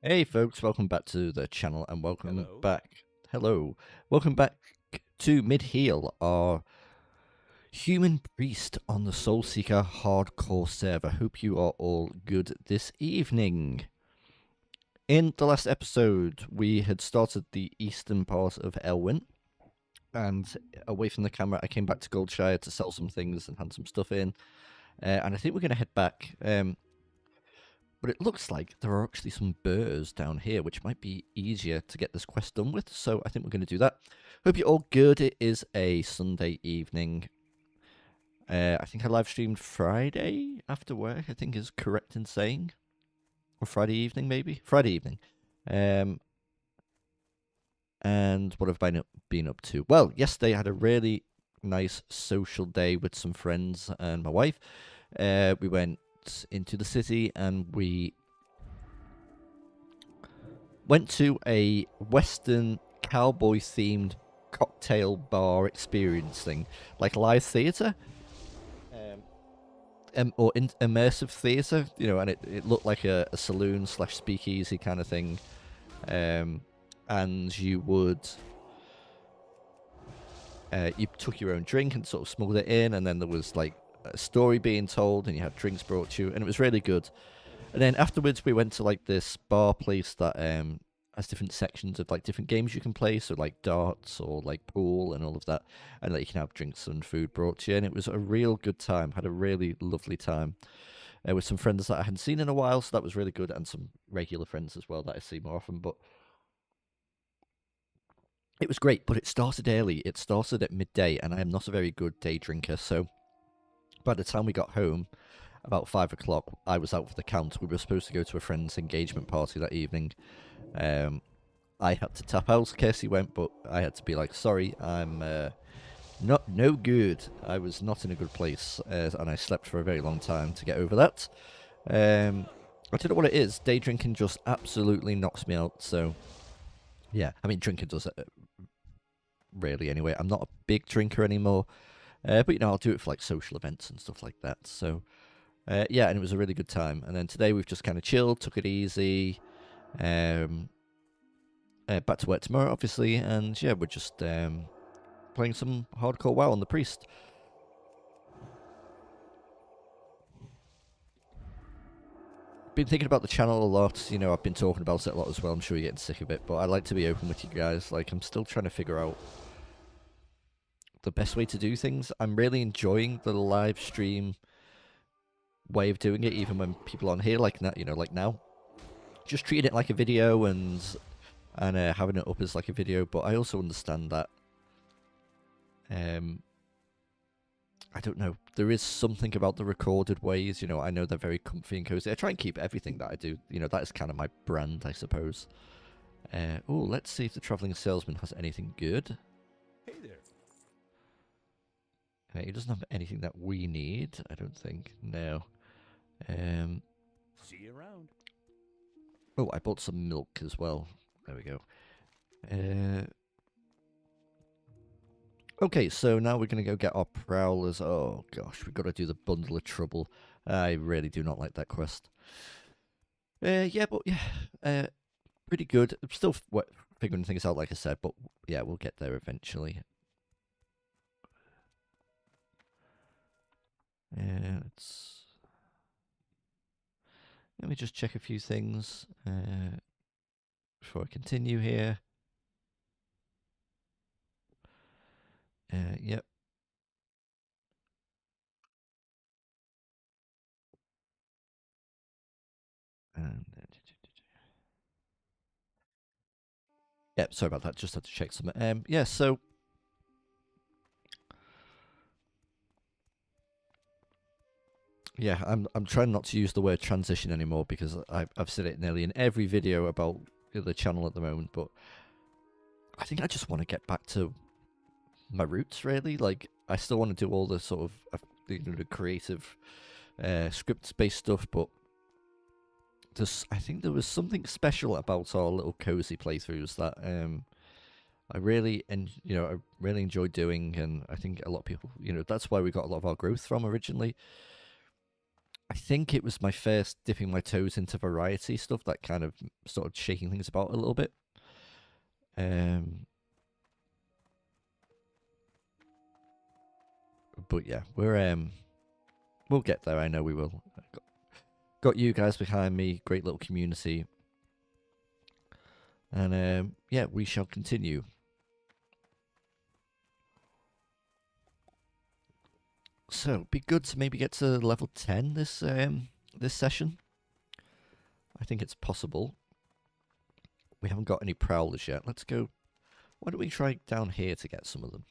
Hey folks, welcome back to the channel and Hello. welcome back to Mid-Heal, our human priest on the Soulseeker hardcore server. Hope you are all good this evening. In the last episode, we had started the eastern part of Elwyn, and away from the camera, I came back to Goldshire to sell some things and hand some stuff in, and I think we're going to head back. But it looks like there are actually some burrs down here, which might be easier to get this quest done with. So I think we're going to do that. Hope you're all good. It is a Sunday evening. I think I live streamed Friday after work, I think is correct in saying. Or Friday evening, maybe? Friday evening. And what have I been up to? Well, yesterday I had a really nice social day with some friends and my wife. We went into the city and we went to a Western cowboy themed cocktail bar experience thing, like live theatre, or immersive theatre, you know, and it looked like a saloon slash speakeasy kind of thing. And you would, you took your own drink and sort of smuggled it in, and then there was like a story being told, and you had drinks brought to you, and it was really good. And then afterwards, we went to like this bar place that has different sections of like different games you can play, so like darts or like pool and all of that, and like you can have drinks and food brought to you. And it was a real good time. Had a really lovely time with some friends that I hadn't seen in a while, so that was really good, and some regular friends as well that I see more often. But it was great. But it started early. It started at midday, and I am not a very good day drinker, so by the time we got home, about 5 o'clock, I was out for the count. We were supposed to go to a friend's engagement party that evening. I had to tap out. Kirsty went, but I had to be like, sorry, I'm no good. I was not in a good place, and I slept for a very long time to get over that. I don't know what it is. Day drinking just absolutely knocks me out. So, yeah, I mean, drinking does it really anyway. I'm not a big drinker anymore, but you know, I'll do it for like social events and stuff like that. So, yeah, and it was a really good time. And then today we've just kind of chilled, took it easy. Back to work tomorrow, obviously, and yeah, we're just playing some hardcore WoW on the Priest. Been thinking about the channel a lot. You know, I've been talking about it a lot as well. I'm sure you're getting sick of it, but I like to be open with you guys. Like, I'm still trying to figure out the best way to do things. I'm really enjoying the live stream way of doing it, even when people on here, like now, you know, like now, just treating it like a video and having it up as like a video. But I also understand that I don't know. There is something about the recorded ways. You know, I know they're very comfy and cozy. I try and keep everything that I do. You know, that is kind of my brand, I suppose. Oh, let's see if the traveling salesman has anything good. Hey there. He doesn't have anything that we need, I don't think. No. Um. See you around. Oh, I bought some milk as well. There we go. Uh. Okay, so now we're going to go get our prowlers. Oh, gosh, we've got to do the bundle of trouble. I really do not like that quest. Yeah, but yeah, pretty good. I'm still figuring things out, like I said, but yeah, we'll get there eventually. Let's... Let me just check a few things before I continue here. Yep. And yep, sorry about that. Just had to check some. Yeah, so yeah, I'm trying not to use the word transition anymore because I've said it nearly in every video about the channel at the moment. But I think I just want to get back to my roots, really. Like, I still want to do all the sort of the creative script-based stuff, but I think there was something special about our little cozy playthroughs that I really I really enjoyed doing, and I think a lot of people, you know, that's why we got a lot of our growth from originally. I think it was my first dipping my toes into variety stuff that kind of started shaking things about a little bit. But yeah, we'll get there. I know we will. Got you guys behind me. Great little community. And yeah, we shall continue. So it'd be good to maybe get to level 10 this session. I think it's possible. We haven't got any prowlers yet. Let's go. Why don't we try down here to get some of them?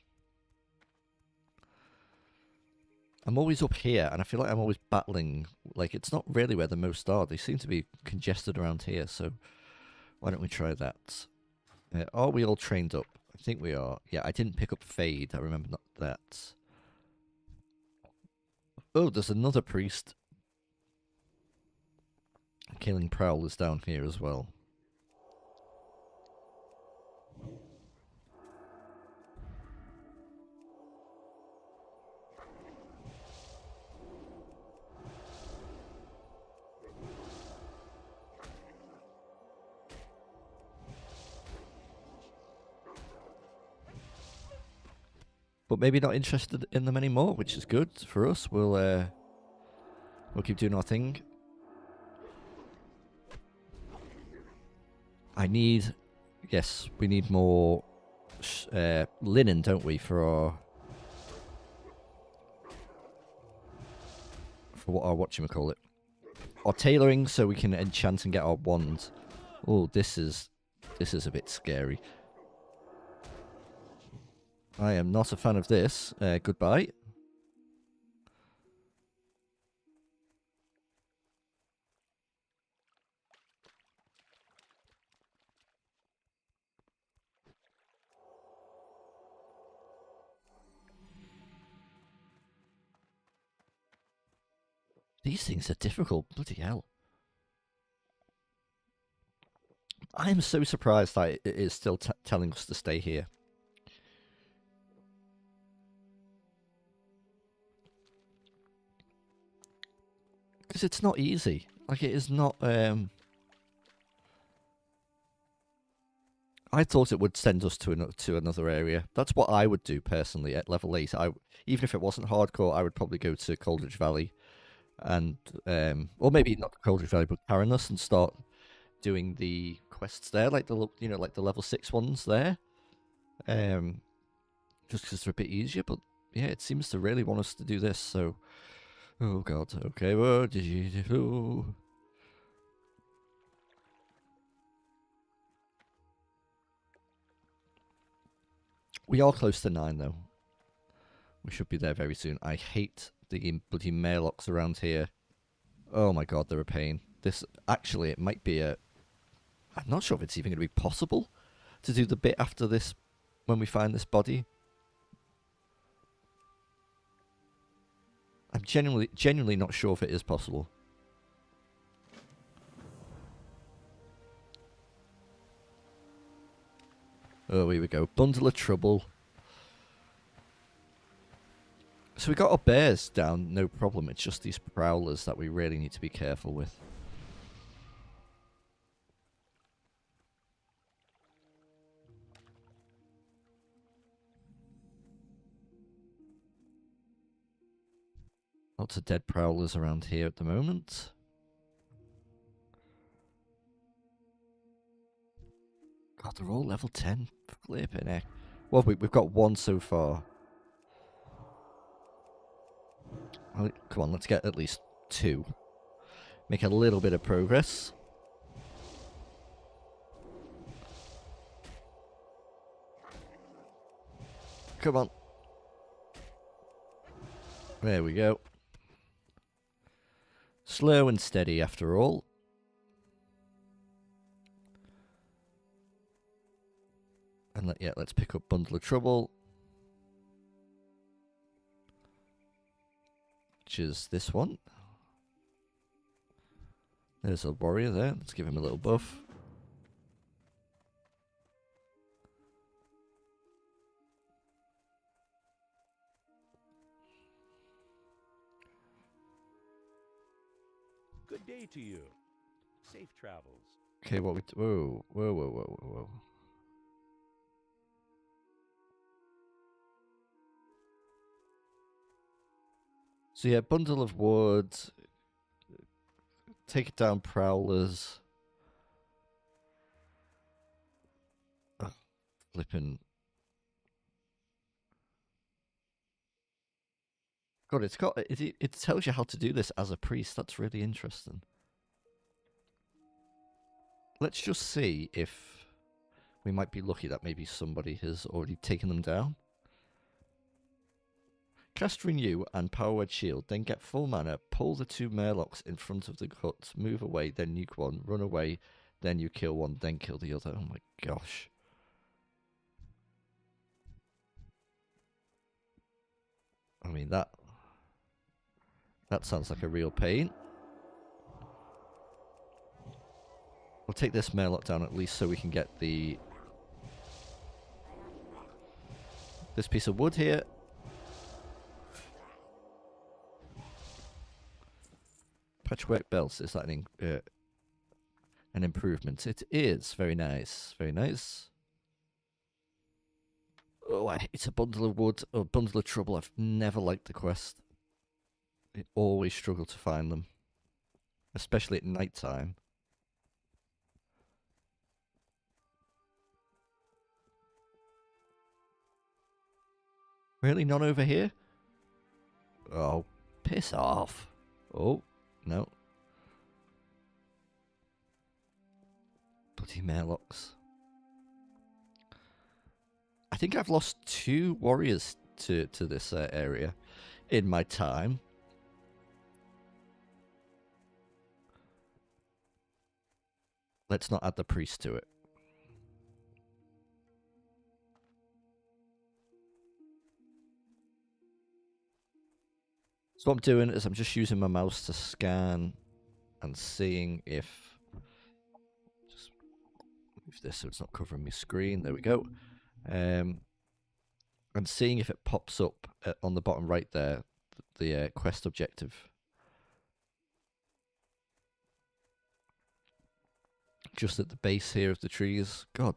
I'm always up here, and I feel like I'm always battling. Like, it's not really where the most are. They seem to be congested around here, so why don't we try that? Are we all trained up? I think we are. Yeah, I didn't pick up Fade. I remember that. Oh, there's another priest killing prowlers down here as well. But maybe not interested in them anymore, which is good for us. We'll keep doing our thing. Yes, we need more linen, don't we, for our whatchamacallit. Our tailoring, so we can enchant and get our wands. Oh, this is a bit scary. I am not a fan of this. Goodbye. These things are difficult. Bloody hell. I am so surprised that it is still telling us to stay here. Because it's not easy. Like, it is not... I thought it would send us to another area. That's what I would do, personally, at level 8. Even if it wasn't hardcore, I would probably go to Coldridge Valley. And, or maybe not Coldridge Valley, but Caranus, and start doing the quests there, like the level 6 ones there. Just because they're a bit easier, but yeah, it seems to really want us to do this, so... Oh god, okay, what did you do? We are close to 9, though. We should be there very soon. I hate the bloody Mailocks around here. Oh my god, they're a pain. Actually, it might be I'm not sure if it's even going to be possible to do the bit after this when we find this body. I'm genuinely not sure if it is possible. Oh, here we go. Bundle of trouble. So we got our bears down, no problem. It's just these prowlers that we really need to be careful with. Lots of dead prowlers around here at the moment. God, they're all level 10. Flipping heck. Well, we've got one so far. Come on, let's get at least 2. Make a little bit of progress. Come on. There we go. Slow and steady after all. And let's pick up Bundle of Trouble. Which is this one. There's a warrior there. Let's give him a little buff. Good day to you. Safe travels. Okay, what we... Whoa, whoa, whoa, whoa, whoa. So yeah, bundle of wood. Take down prowlers. Ugh, flipping... God, it's got... It tells you how to do this as a priest. That's really interesting. Let's just see if we might be lucky that maybe somebody has already taken them down. Cast Renew and Power Word Shield, then get full mana, pull the 2 Murlocs in front of the hut, move away, then nuke one, run away, then you kill one, then kill the other. Oh my gosh. I mean, that sounds like a real pain. We'll take this Murloc down at least so we can get this piece of wood here. Patchwork belts, is that an improvement? It is. Very nice. Very nice. Oh, it's a bundle of wood. Oh, bundle of trouble. I've never liked the quest. I always struggle to find them. Especially at night time. Really? None over here? Oh, piss off. Oh, no. Bloody Murlocs. I think I've lost 2 warriors to this area in my time. Let's not add the priest to it. So what I'm doing is I'm just using my mouse to scan and seeing if... Just move this so it's not covering my screen. There we go. And seeing if it pops up on the bottom right there, the quest objective. Just at the base here of the trees. God.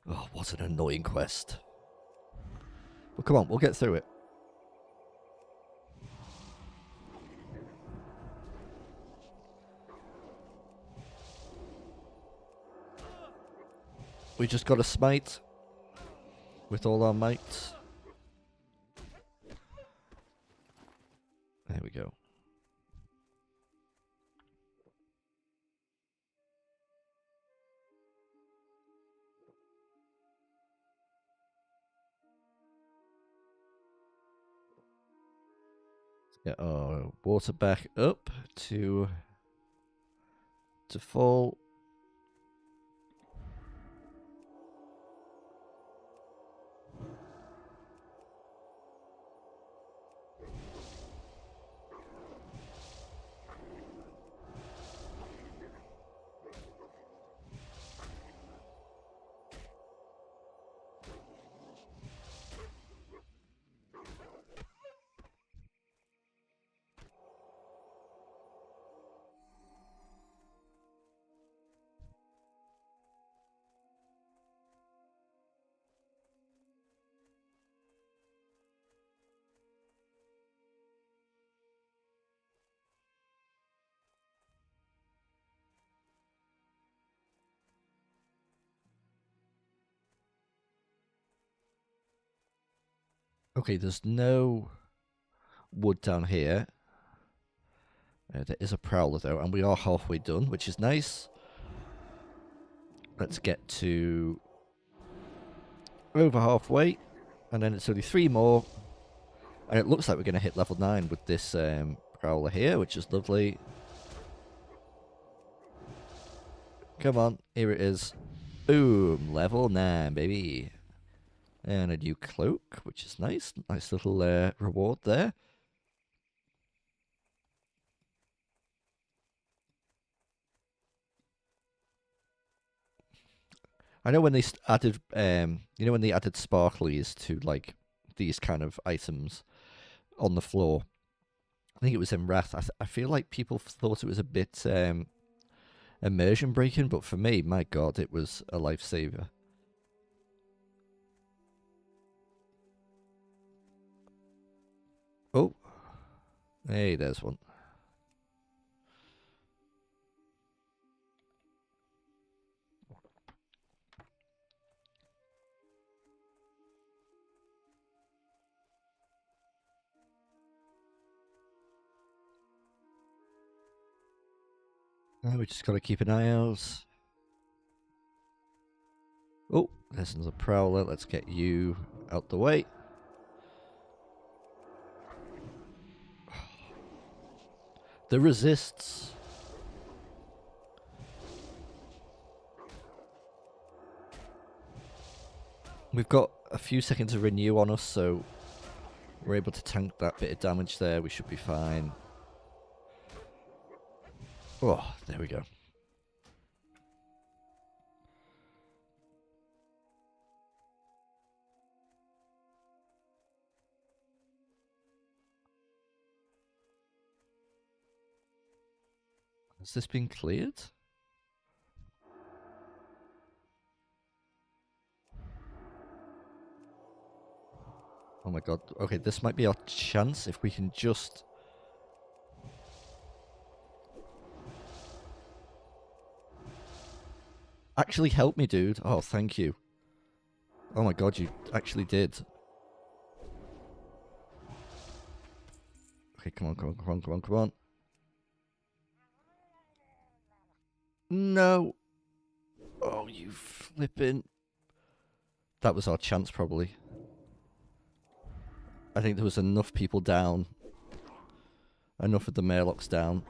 Oh, what an annoying quest. Well, come on, we'll get through it. We just got to smite with all our might. There we go. Let's get our water back up to full. Okay, there's no wood down here. There is a prowler though, and we are halfway done, which is nice. Let's get to over halfway, and then it's only 3 more. And it looks like we're going to hit level 9 with this prowler here, which is lovely. Come on, here it is. Boom, level 9, baby. And a new cloak, which is nice. Nice little reward there. I know when they added, you know, when they added sparklies to like these kind of items on the floor, I think it was in Wrath. I feel like people thought it was a bit immersion breaking, but for me, my god, it was a lifesaver. Oh, hey, there's one. Oh, we just gotta keep an eye out. Oh, there's another prowler. Let's get you out the way. The resists. We've got a few seconds of renew on us, so we're able to tank that bit of damage there. We should be fine. Oh, there we go. Has this been cleared? Oh my god. Okay, this might be our chance if we can just... Actually help me, dude. Oh, thank you. Oh my god, you actually did. Okay, come on, come on, come on, come on, come on. No. Oh, you flipping... That was our chance, probably. I think there was enough people down. Enough of the Murlocs down.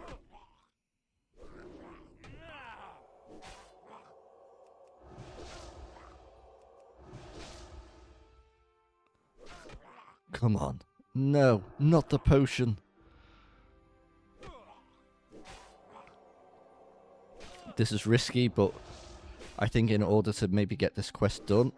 Come on. No, not the potion. This is risky, but I think in order to maybe get this quest done...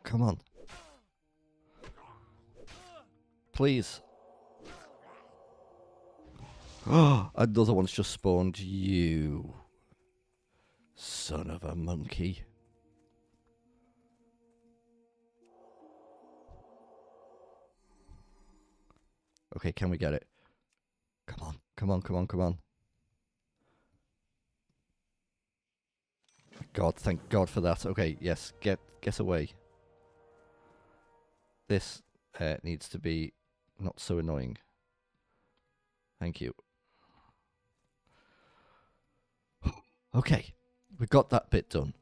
Come on. Please. Oh, another one's just spawned. You son of a monkey. Okay, can we get it? Come on, come on, come on, come on. God, thank God for that. Okay, yes, get away. This needs to be not so annoying. Thank you. Okay, we got that bit done.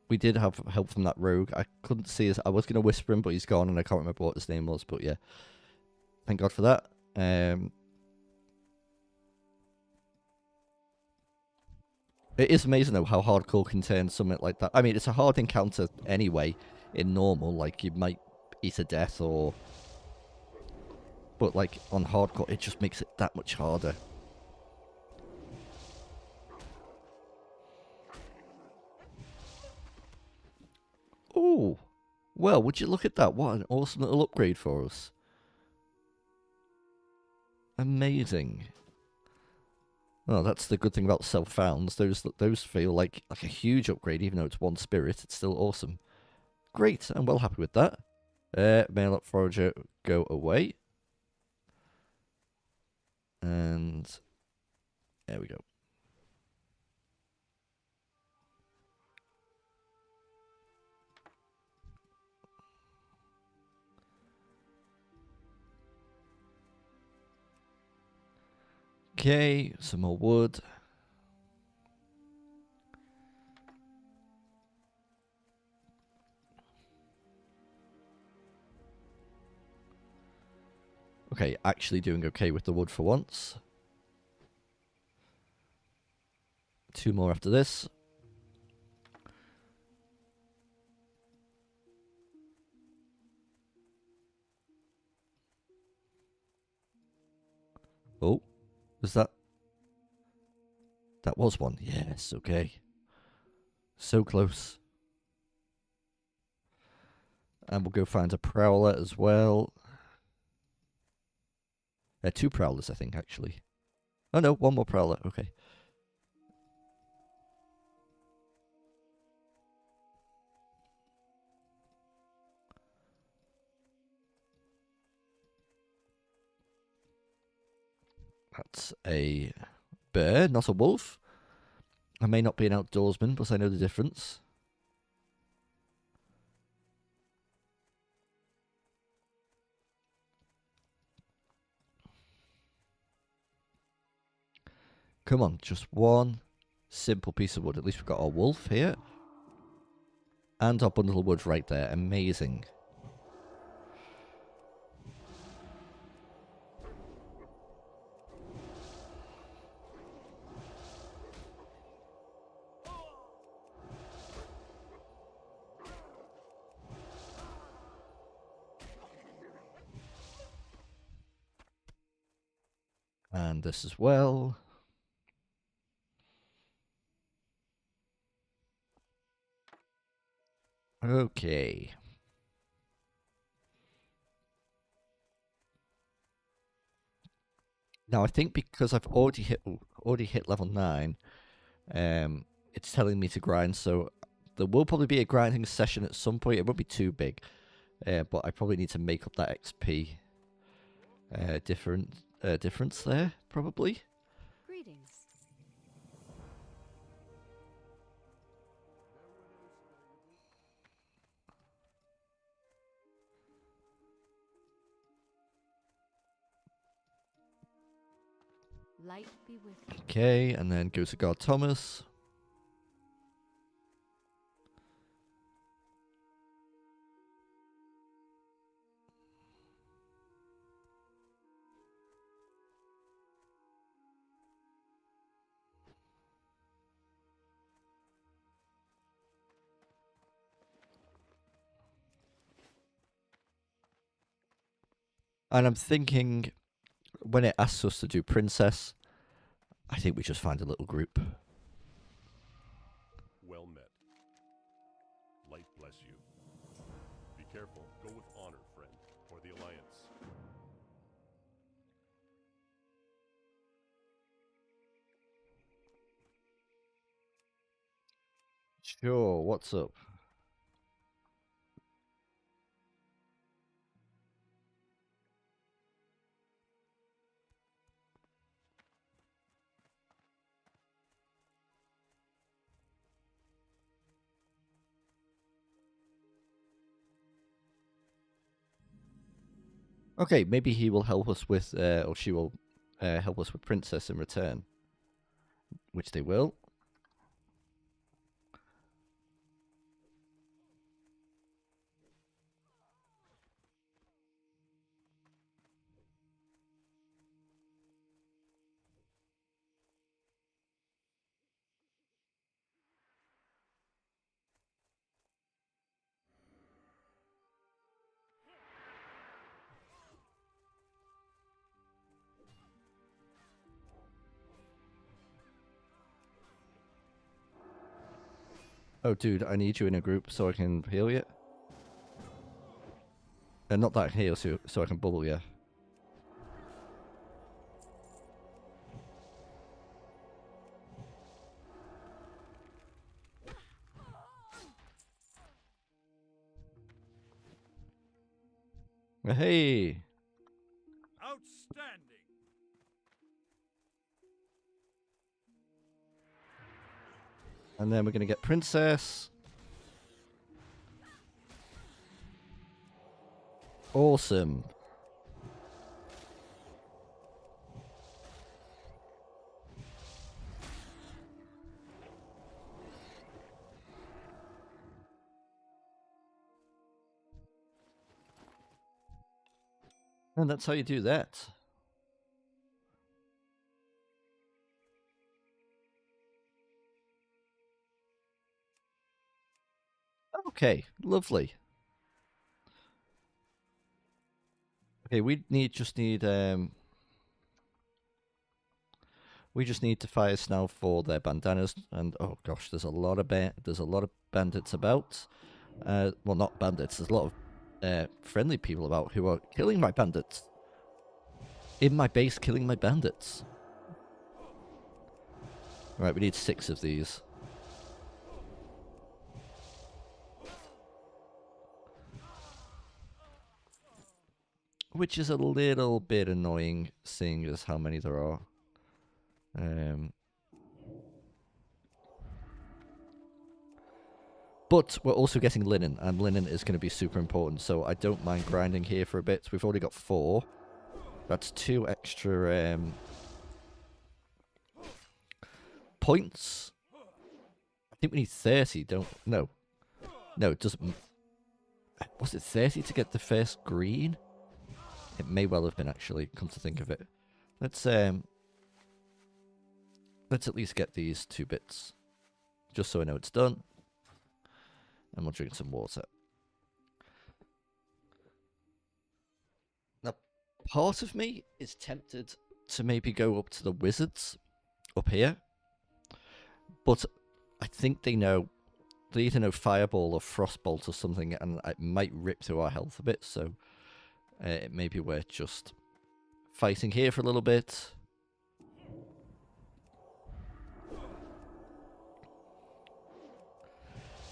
We did have help from that rogue. I couldn't see his... I was going to whisper him, but he's gone, and I can't remember what his name was, but yeah. Thank God for that. It is amazing, though, how hardcore can turn something like that. I mean, it's a hard encounter anyway, in normal. Like, you might eat a death, or... But, like, on hardcore, it just makes it that much harder. Oh, well, would you look at that? What an awesome little upgrade for us. Amazing. Oh, that's the good thing about self-founds. Those feel like a huge upgrade, even though it's one spirit. It's still awesome. Great, I'm well happy with that. Mail up forager, go away. And there we go. Okay, some more wood. Okay, actually doing okay with the wood for once. 2 more after this. Oh, was that That was one. Yes, okay. So close. And we'll go find a prowler as well. Two prowlers, I think, actually. Oh no, one more prowler. Okay. That's a bear, not a wolf. I may not be an outdoorsman, but I know the difference. Come on, just one simple piece of wood. At least we've got our wolf here. And our bundle of wood right there. Amazing. And this as well. Okay. Now I think because I've already hit level 9, it's telling me to grind, so there will probably be a grinding session at some point. It won't be too big, but I probably need to make up that XP difference there, probably. Greetings. Light be with you. Okay, and then go to Guard Thomas. And I'm thinking, when it asks us to do Princess, I think we just find a little group. Well met. Light bless you. Be careful. Go with honor, friend, for the Alliance. Sure, what's up? Okay, maybe he will help us with, or she will help us with Princess in return. Which they will. Oh, dude, I need you in a group so I can heal you. Not that heal, so I can bubble you. Hey! Outstanding! And then we're going to get Princess. Awesome. And that's how you do that. Okay, lovely. Okay, we just need We just need to fire now for their bandanas, and oh gosh, there's a lot of bandits about. Well, not bandits. There's a lot of friendly people about who are killing my bandits. In my base, killing my bandits. Right, we need 6 of these. Which is a little bit annoying, seeing as how many there are. But we're also getting linen, and linen is going to be super important, so I don't mind grinding here for a bit. We've already got 4. That's 2 extra points. I think we need 30, don't... No. No, it doesn't... Was it 30 to get the first green? It may well have been, actually, come to think of it. Let's at least get these 2 bits. Just so I know it's done. And we'll drink some water. Now, part of me is tempted to maybe go up to the wizards up here. But I think they know... They either know Fireball or Frostbolt or something, and it might rip through our health a bit, so... it may be worth just fighting here for a little bit.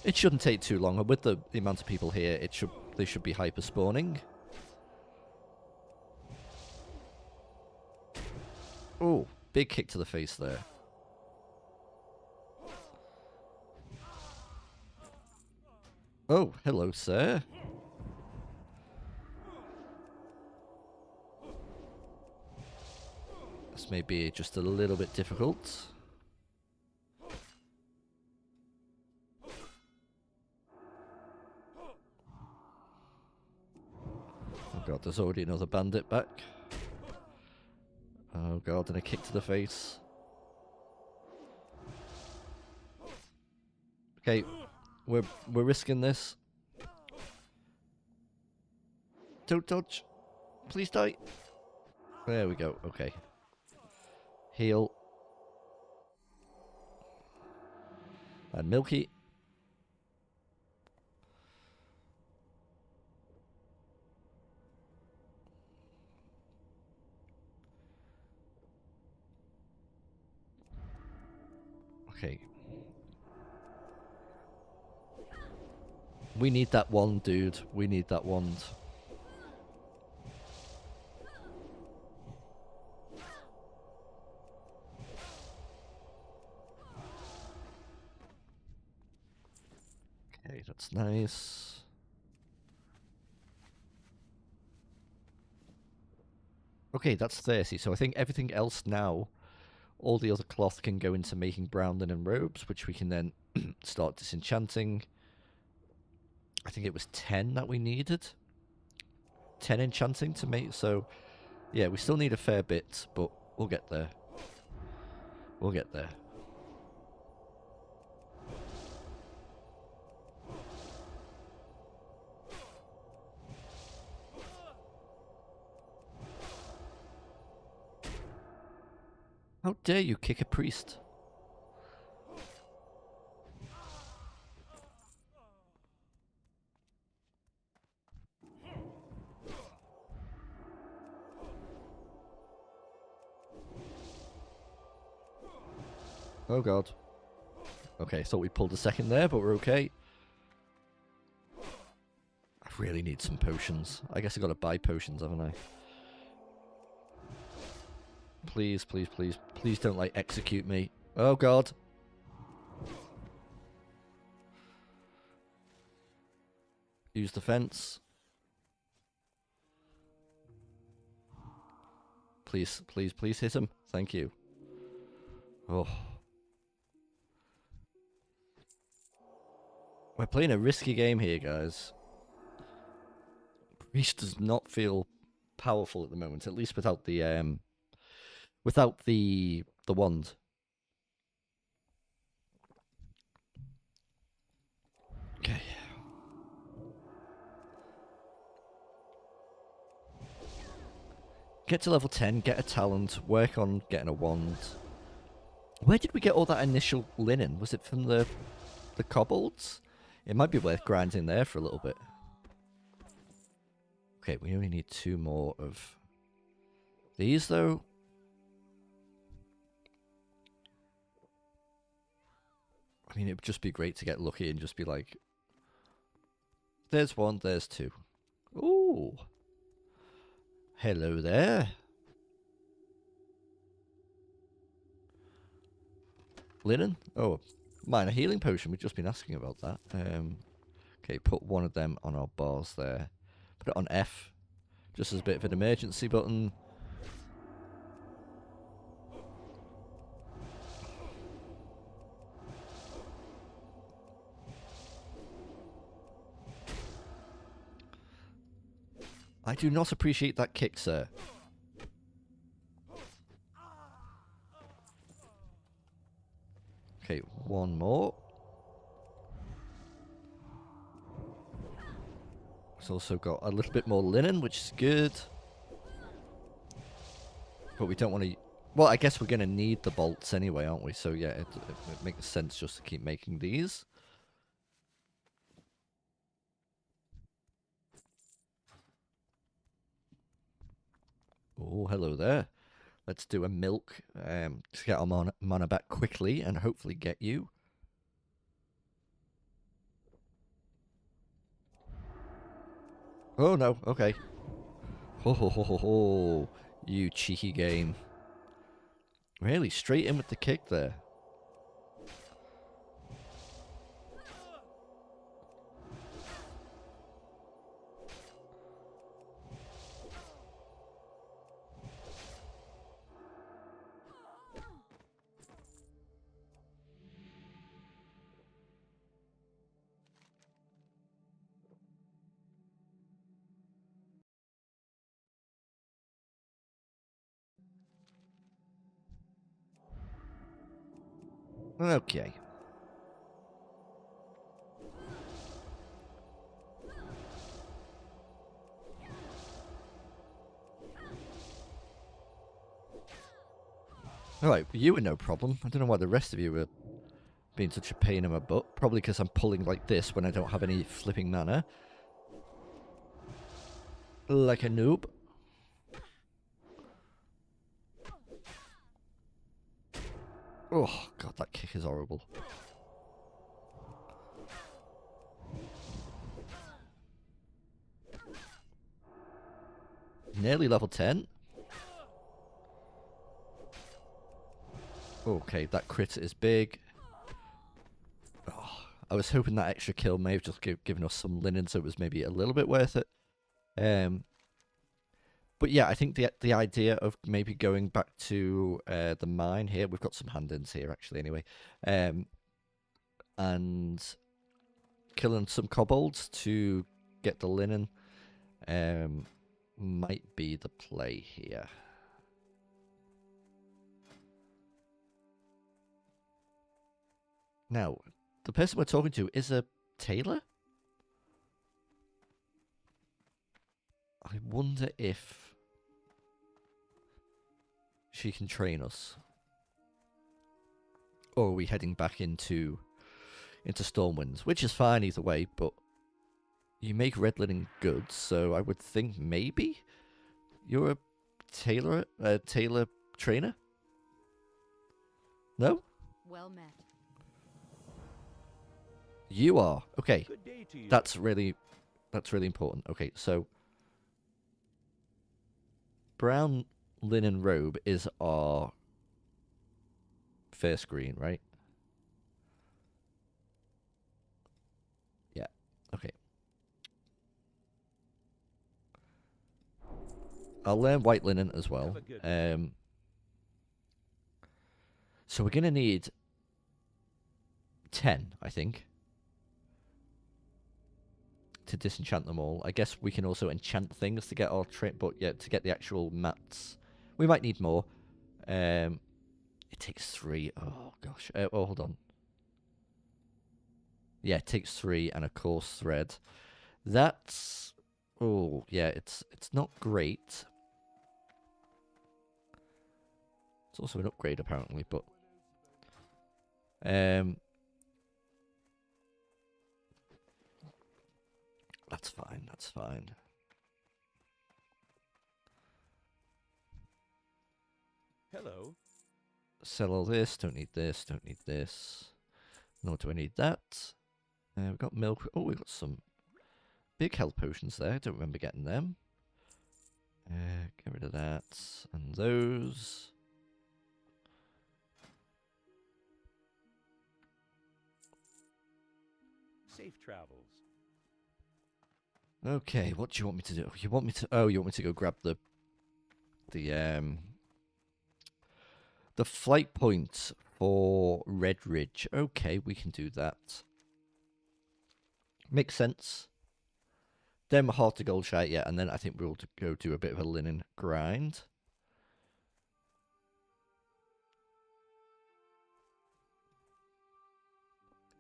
It shouldn't take too long, and with the amount of people here, they should be hyper spawning. Oh, big kick to the face there. Oh, hello, sir. This may be just a little bit difficult. Oh god, there's already another bandit back. Oh god, and a kick to the face. Okay, we're risking this. Don't dodge. Please die. There we go, okay. Heal. And Milky. Okay. We need that wand, dude. We need that wand. Okay, that's nice. Okay, that's 30. So I think everything else now, all the other cloth can go into making brown linen robes, which we can then start disenchanting. I think it was 10 that we needed. 10 enchanting to make, so yeah, we still need a fair bit, but we'll get there. We'll get there. How dare you kick a priest? Oh god. Okay, thought we pulled a second there, but we're okay. I really need some potions. I guess I gotta buy potions, haven't I? Please, please, please. Please don't, like, execute me. Oh god. Use the fence. Please, please, please hit him. Thank you. Oh. We're playing a risky game here, guys. Priest does not feel powerful at the moment, at least without the wand. Okay. Get to level 10, get a talent, work on getting a wand. Where did we get all that initial linen? Was it from the kobolds? It might be worth grinding there for a little bit. Okay, we only need 2 more of these, though. I mean, it would just be great to get lucky and just be like, there's 1, there's 2. Ooh. Hello there. Linen? Oh, minor healing potion. We've just been asking about that. Okay, put 1 of them on our bars there. Put it on F, just as a bit of an emergency button. I do not appreciate that kick, sir. Okay, 1 more. It's also got a little bit more linen, which is good. But we don't want to... Well, I guess we're going to need the bolts anyway, aren't we? So yeah, it makes sense just to keep making these. Oh, hello there. Let's do a milk to get our mana back quickly and hopefully get you. Oh no, okay. Ho ho ho ho ho. You cheeky game. Really, straight in with the kick there. Okay. Alright, you were no problem. I don't know why the rest of you were being such a pain in my butt. Probably because I'm pulling like this when I don't have any flipping mana. Like a noob. Oh, God, that kick is horrible. Nearly level 10. Okay, that crit is big. Oh, I was hoping that extra kill may have just given us some linen, so it was maybe a little bit worth it. But yeah, I think the idea of maybe going back to the mine here, we've got some hand-ins here actually anyway, and killing some kobolds to get the linen might be the play here. Now, the person we're talking to is a tailor? I wonder if she can train us. Or are we heading back into Stormwinds? Which is fine either way, but you make red linen goods, so I would think maybe you're a tailor trainer? No? Well met. You are. Okay. That's really important. Okay, so brown linen robe is our first screen, right? Yeah. Okay. I'll learn white linen as well. So we're gonna need 10, I think, to disenchant them all. I guess we can also enchant things to get our but yeah, to get the actual mats, we might need more. It takes 3. Oh gosh. Oh, hold on. Yeah, it takes 3 and a coarse thread. That's... Oh, yeah, it's not great. It's also an upgrade, apparently, but Um, that's fine. That's fine. Hello. Sell all this. Don't need this. Don't need this. Nor do I need that. We've got milk. Oh, we've got some big health potions there. Don't remember getting them. Get rid of that. And those. Safe travels. Okay, what do you want me to do? You want me to? Oh, you want me to go grab the flight point for Red Ridge. Okay, we can do that. Makes sense. Then we're hard to gold shite, yeah, and then I think we'll go do a bit of a linen grind.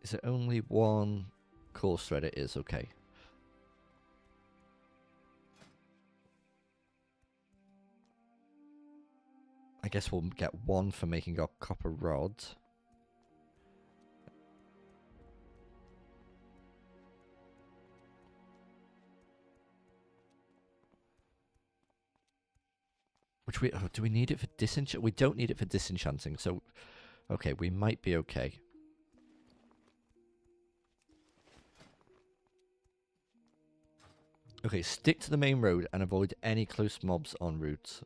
Is it only one course thread? It is, okay. I guess we'll get one for making our copper rod. Which do we need it for disenchant? We don't need it for disenchanting, so okay, we might be okay. Okay, stick to the main road and avoid any close mobs en route.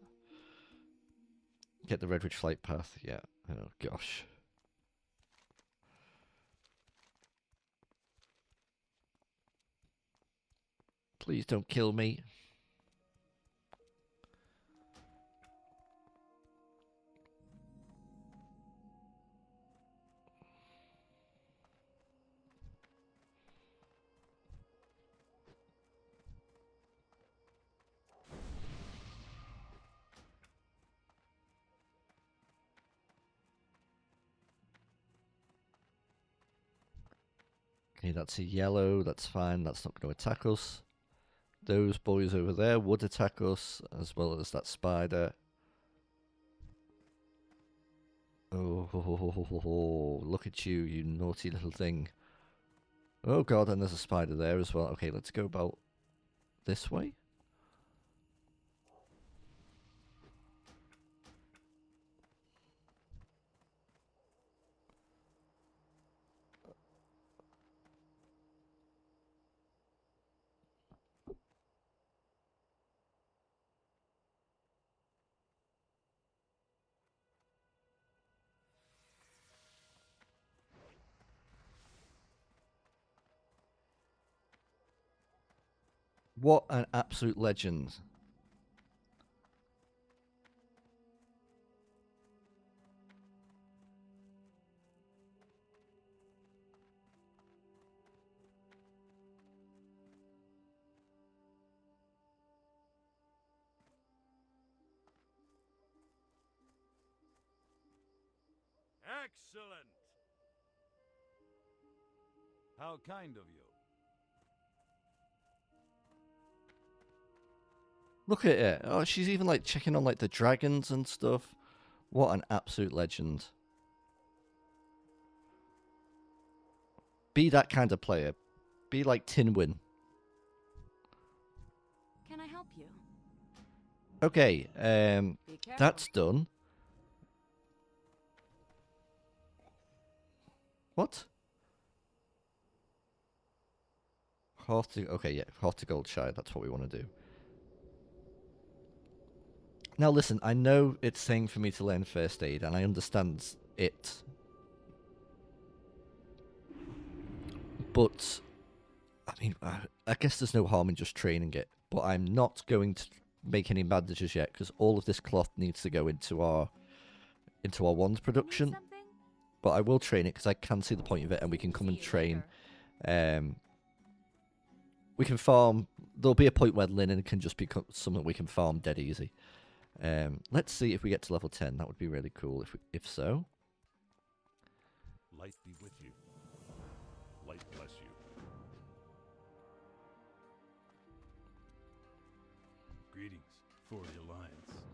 Get the Redridge flight path, yeah. Oh gosh. Please don't kill me. Okay, that's a yellow, that's fine, that's not going to attack us. Those boys over there would attack us, as well as that spider. Oh, look at you, you naughty little thing. Oh god, and there's a spider there as well. Okay, let's go about this way. What an absolute legend. Excellent. How kind of you. Look at it. Oh, she's even like checking on like the dragons and stuff. What an absolute legend. Be that kind of player. Be like Tinwin. Can I help you? Okay, Be careful. that's done. What? Okay, yeah, Hortigoldshire, that's what we want to do. Now listen, I know it's saying for me to learn first aid, and I understand it. But, I mean, I guess there's no harm in just training it. But I'm not going to make any bandages yet, because all of this cloth needs to go into our wand production. Need something? But I will train it, because I can see the point of it, and we can come and See you train. later. We can farm. There'll be a point where linen can just become something we can farm dead easy. Let's see if we get to level 10. That would be really cool if so. Light be with you. Light bless you. Greetings, for the Alliance.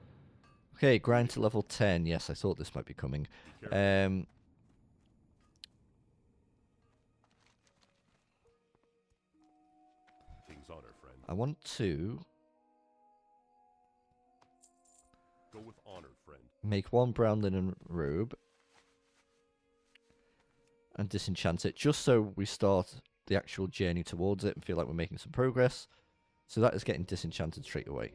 Okay, grind to level 10. Yes, I thought this might be coming. Be careful. King's honor, friend. I want to Go with honor, friend. make one brown linen robe and disenchant it, just so we start the actual journey towards it and feel like we're making some progress. So that is getting disenchanted straight away.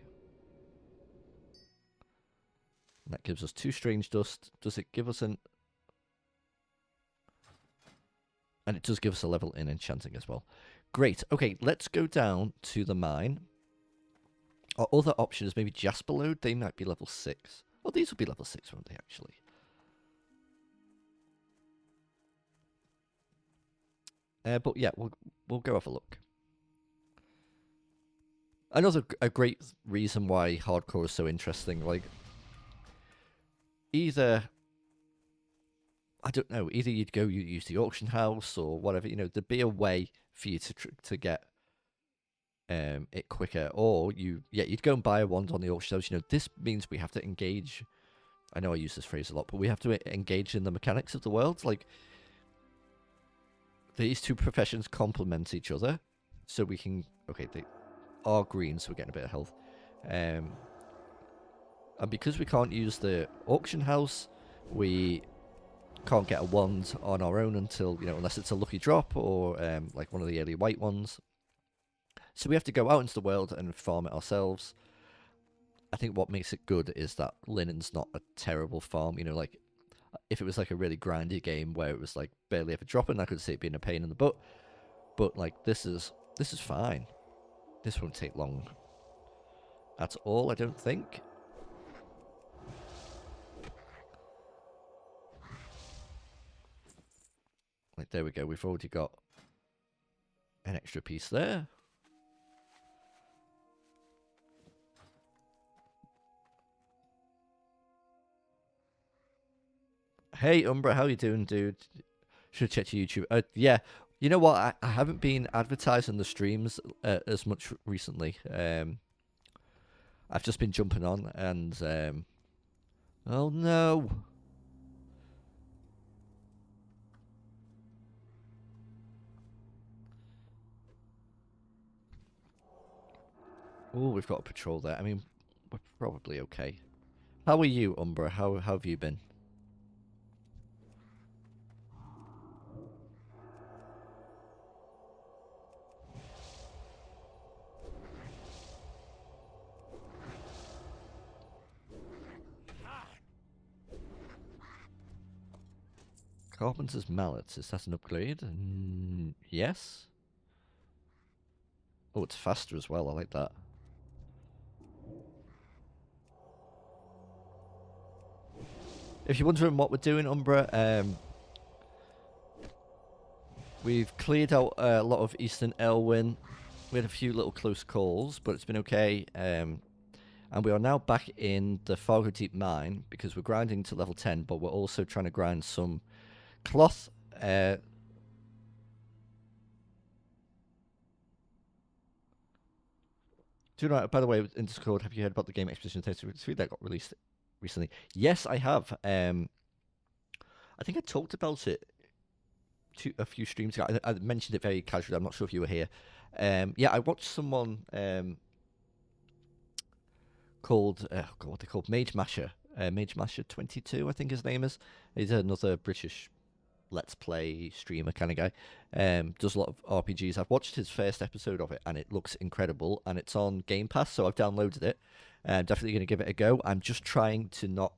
And that gives us 2 strange dust. Does it give us an... And it does give us a level in enchanting as well. Great. Okay, let's go down to the mine. Our other option is maybe Jasper Lode. They might be level 6. Oh, these will be level 6, won't they, actually? But yeah, we'll go have a look. Another a great reason why hardcore is so interesting, like, either, I don't know, either you use the auction house or whatever, you know, there'd be a way for you to get it quicker, or you'd go and buy a wand on the auction house. You know, this means we have to engage. I know I use this phrase a lot, but we have to engage in the mechanics of the world. Like, these two professions complement each other, so we can. Okay, they are green, so we're getting a bit of health. And because we can't use the auction house, we can't get a wand on our own until, you know, unless it's a lucky drop or like one of the early white ones. So we have to go out into the world and farm it ourselves. I think what makes it good is that linen's not a terrible farm. You know, like, if it was like a really grindy game where it was like barely ever dropping, I could see it being a pain in the butt. But like, this is fine. This won't take long at all, I don't think. Like, there we go. We've already got an extra piece there. Hey, Umbra, how you doing, dude? Should check your YouTube. Yeah, you know what? I haven't been advertising the streams as much recently. I've just been jumping on and... oh, no. Oh, we've got a patrol there. I mean, we're probably okay. How are you, Umbra? How have you been? Carpenter's Mallet. Is that an upgrade? Yes. Oh, it's faster as well. I like that. If you're wondering what we're doing, Umbra, we've cleared out a lot of Eastern Elwyn. We had a few little close calls, but it's been okay. And we are now back in the Fargo Deep Mine because we're grinding to level 10, but we're also trying to grind some cloth. Do you know, by the way, in Discord, have you heard about the game Expedition 33 that got released recently? Yes, I have. I think I talked about it a few streams ago. I mentioned it very casually. I'm not sure if you were here. Yeah, I watched someone called what they called Mage Masher. Mage Masher 22, I think his name is. He's another British Let's Play streamer kind of guy. Does a lot of RPGs. I've watched his first episode of it, and it looks incredible. And it's on Game Pass, so I've downloaded it. I'm definitely going to give it a go. I'm just trying to not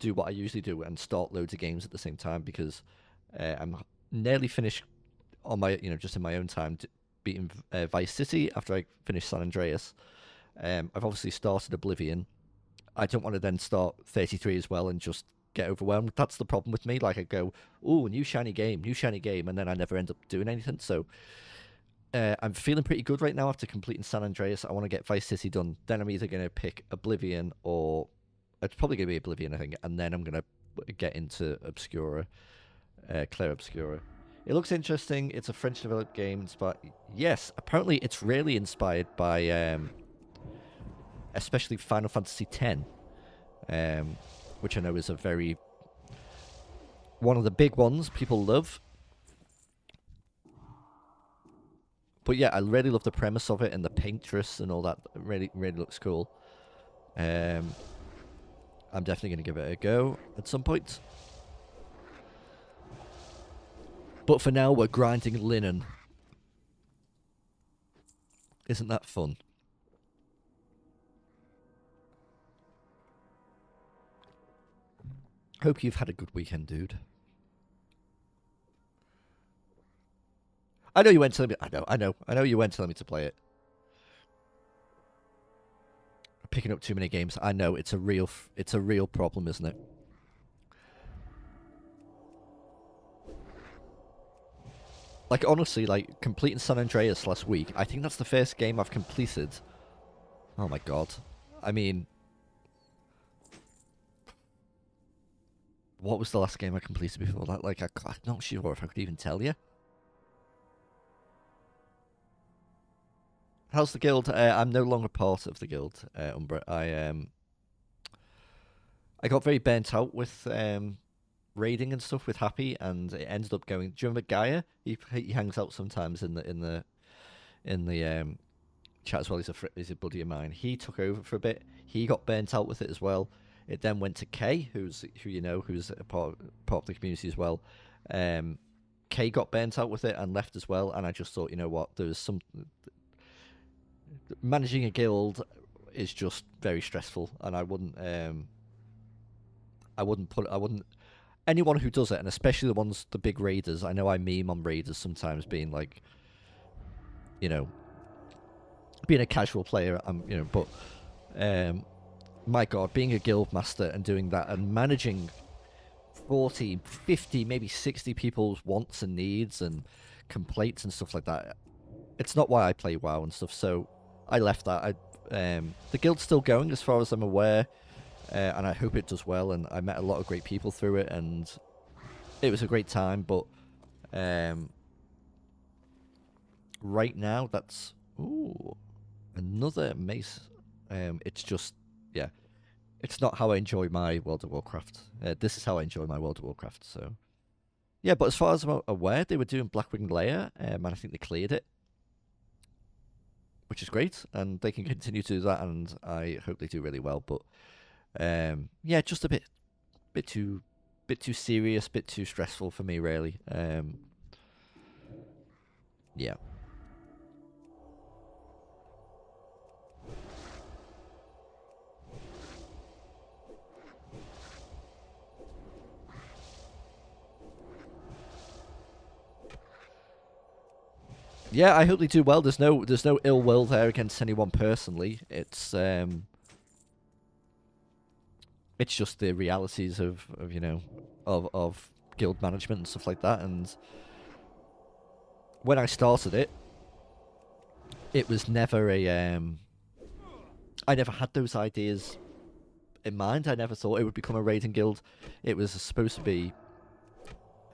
do what I usually do and start loads of games at the same time, because I'm nearly finished on my, you know, just in my own time, beating Vice City after I finished San Andreas. I've obviously started Oblivion. I don't want to then start 33 as well and just get overwhelmed. That's the problem with me. Like, I go, ooh, new shiny game, and then I never end up doing anything. So I'm feeling pretty good right now after completing San Andreas. I want to get Vice City done. Then I'm either going to pick Oblivion, or it's probably going to be Oblivion, I think, and then I'm going to get into Obscura, Claire Obscura. It looks interesting. It's a French-developed game, but yes, apparently it's really inspired by, especially Final Fantasy X, which I know is one of the big ones people love. But yeah, I really love the premise of it and the paintress and all that. It really, really looks cool. I'm definitely going to give it a go at some point. But for now, we're grinding linen. Isn't that fun? Hope you've had a good weekend, dude. I know you went telling me. I know you went telling me to play it. Picking up too many games. I know it's a real problem, isn't it? Like honestly, like completing San Andreas last week. I think that's the first game I've completed. Oh my god. I mean, what was the last game I completed before that? Like, I'm not sure if I could even tell you. How's the guild? I'm no longer part of the guild, Umbra. I got very burnt out with raiding and stuff with Happy, and it ended up going. Do you remember Gaia? He hangs out sometimes in the chat as well. He's a buddy of mine. He took over for a bit. He got burnt out with it as well. It then went to Kay, who's a part of the community as well. Kay got burnt out with it and left as well. And I just thought, you know what, there's some managing a guild is just very stressful, and I wouldn't anyone who does it, and especially the big raiders. I know I meme on raiders sometimes being like, you know, being a casual player. But my god, being a guild master and doing that and managing 40, 50, maybe 60 people's wants and needs and complaints and stuff like that. It's not why I play WoW and stuff. So I left that. The guild's still going as far as I'm aware. And I hope it does well, and I met a lot of great people through it, and it was a great time, but right now, that's... Ooh, another mace. It's just, yeah, it's not how I enjoy my World of Warcraft. This is how I enjoy my World of Warcraft, so... Yeah, but as far as I'm aware, they were doing Blackwing Lair, and I think they cleared it, which is great, and they can continue to do that, and I hope they do really well, but... yeah, just a bit too serious, bit too stressful for me, really. Yeah. Yeah, I hope they do well. There's no ill will there against anyone personally. It's just the realities of of guild management and stuff like that. And when I started it, it was never I never had those ideas in mind. I never thought it would become a raiding guild. It was supposed to be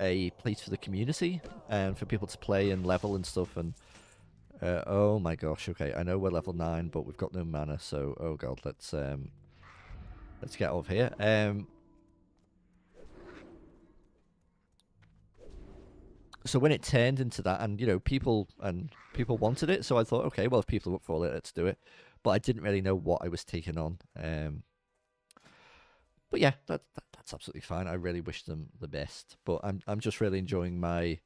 a place for the community and for people to play and level and stuff. And oh my gosh, okay, I know we're level 9, but we've got no mana, so oh god, let's get off here. So when it turned into that, and people wanted it, so I thought, okay, well, if people are up for it, let's do it. But I didn't really know what I was taking on. But yeah, that's absolutely fine. I really wish them the best. But I'm just really enjoying my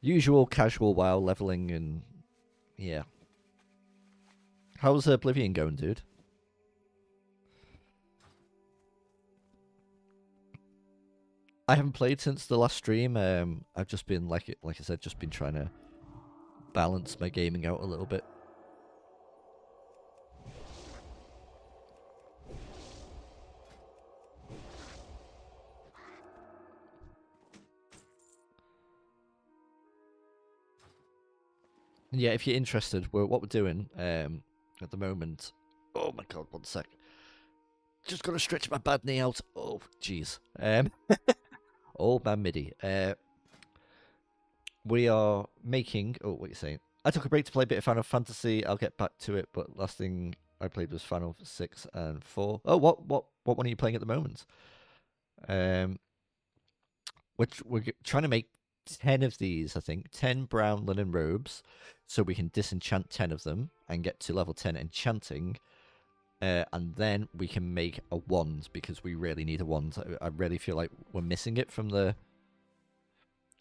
usual casual WoW leveling, and yeah. How's Oblivion going, dude? I haven't played since the last stream. I've just been like I said, just been trying to balance my gaming out a little bit. Yeah, if you're interested, what we're doing at the moment. Oh my god, 1 sec. Just gotta stretch my bad knee out. Oh, jeez. Old man MIDI. We are making... Oh, what are you saying? I took a break to play a bit of Final Fantasy. I'll get back to it, but last thing I played was Final 6 and 4. Oh, what one are you playing at the moment? We're trying to make 10 of these, I think. 10 brown linen robes. So we can disenchant 10 of them and get to level 10 enchanting. And then we can make a wand, because we really need a wand. I really feel like we're missing it from the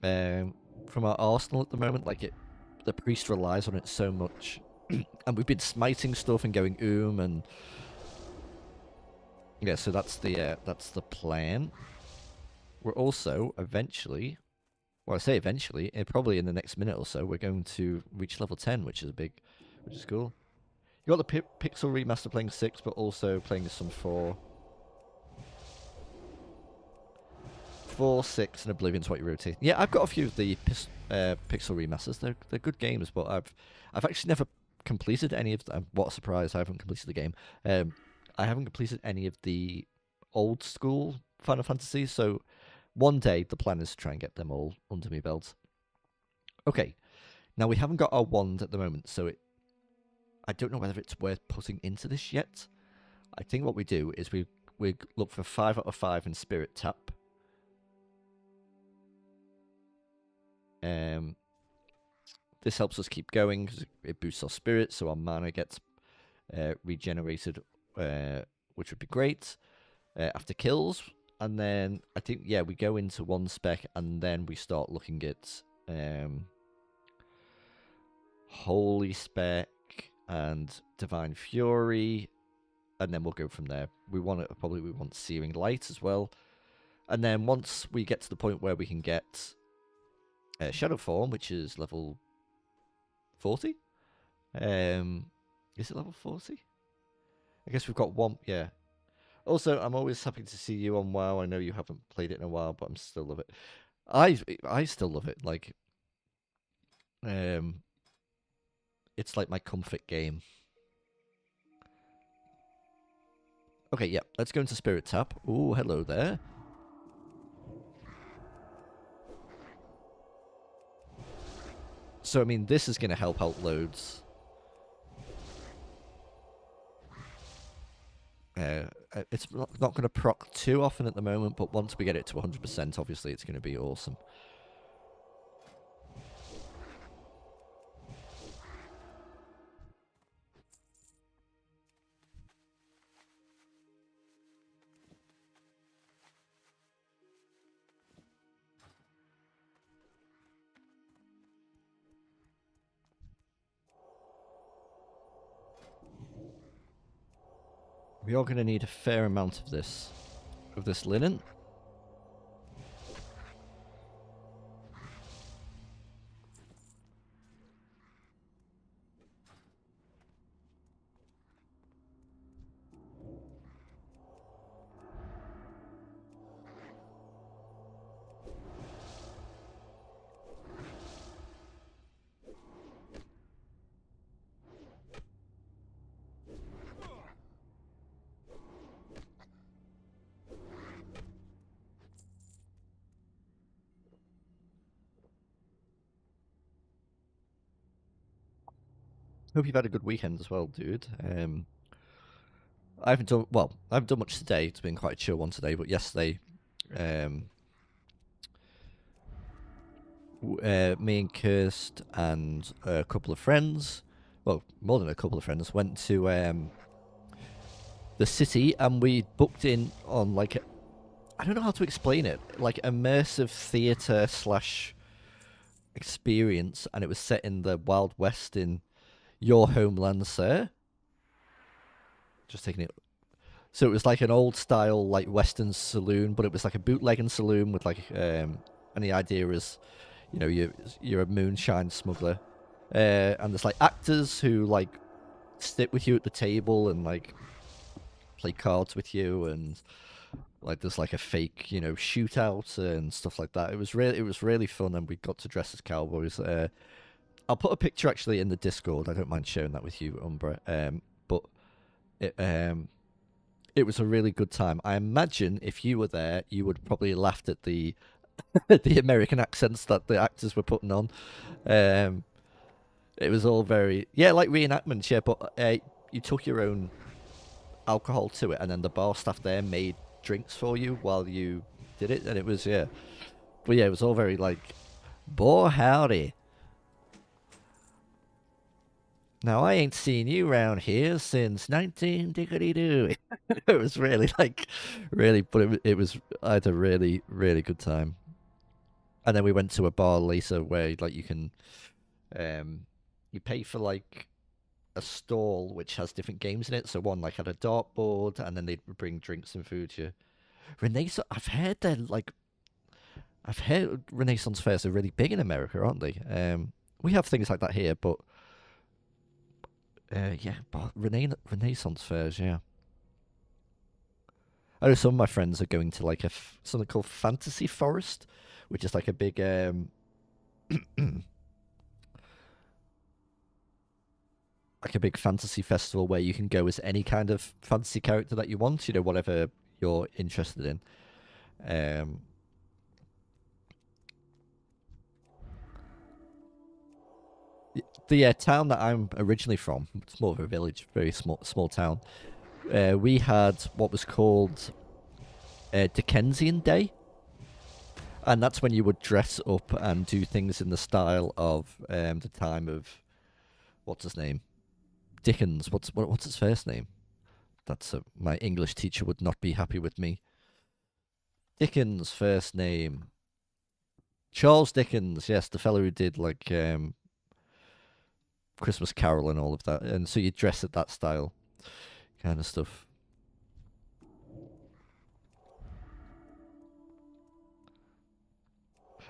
from our arsenal at the moment. Like, the priest relies on it so much. And we've been smiting stuff and going and yeah, so that's the plan. We're also eventually, well, I say eventually, probably in the next minute or so, we're going to reach level 10, which is cool. You got the Pixel Remaster playing 6, but also playing some 4. 4, 6, and Oblivion's what you rotate. Yeah, I've got a few of the Pixel Remasters. They're good games, but I've actually never completed any of them. What a surprise! I haven't completed the game. I haven't completed any of the old school Final Fantasy, so one day the plan is to try and get them all under my belt. Okay, now we haven't got our wand at the moment, so I don't know whether it's worth putting into this yet. I think what we do is we look for 5 out of 5 in Spirit Tap. This helps us keep going because it boosts our spirit, so our mana gets regenerated, which would be great after kills. And then I think, yeah, we go into 1 spec, and then we start looking at Holy Spec and Divine Fury, and then we'll go from there. We want Searing Light as well, and then once we get to the point where we can get Shadow Form, which is level 40. Is it level 40? I guess we've got 1. Yeah. Also, I'm always happy to see you on WoW. I know you haven't played it in a while, but I still love it. I still love it. Like, it's like my comfort game. Okay, yeah. Let's go into Spirit Tap. Oh, hello there. So, I mean, this is going to help out loads. It's not going to proc too often at the moment, but once we get it to 100%, obviously it's going to be awesome. We are going to need a fair amount of this linen. Hope you've had a good weekend as well, dude. I haven't done much today. It's been quite a chill one today, but yesterday, me and Kirst and a couple of friends, well, more than a couple of friends, went to the city, and we booked in on I don't know how to explain it, like immersive theatre / experience, and it was set in the Wild West in your homeland, sir. Just taking it. So it was like an old style, like Western saloon, but it was like a bootlegging saloon with and the idea is, you know, you're a moonshine smuggler, and there's like actors who like sit with you at the table and like play cards with you, and like there's like a fake, you know, shootout and stuff like that. It was really fun, and we got to dress as cowboys. I'll put a picture actually in the Discord. I don't mind sharing that with you, Umbra. But it was a really good time. I imagine if you were there, you would probably laughed at the the American accents that the actors were putting on. It was all very like reenactments. Yeah, but you took your own alcohol to it, and then the bar staff there made drinks for you while you did it, and it was But yeah, it was all very like Boy, howdy. Now, I ain't seen you round here since 19 diggity doo. It was really, like, really, but it was, I had a really, really good time. And then we went to a bar later where, like, you can, you pay for, like, a stall which has different games in it. So one, like, had a dartboard, and then they'd bring drinks and food to you. Renaissance, I've heard Renaissance fairs are really big in America, aren't they? We have things like that here, but yeah, but Renaissance fairs, yeah. I know some of my friends are going to like something called Fantasy Forest, which is like a big like a big fantasy festival where you can go as any kind of fantasy character that you want, you know, whatever you're interested in. The town that I'm originally from, it's more of a village, very small town. We had what was called Dickensian Day, and that's when you would dress up and do things in the style of the time of what's his name, Dickens. What's his first name? That's my English teacher would not be happy with me. Dickens' first name, Charles Dickens. Yes, the fellow who did like Christmas Carol and all of that, and so you dress at that style, kind of stuff.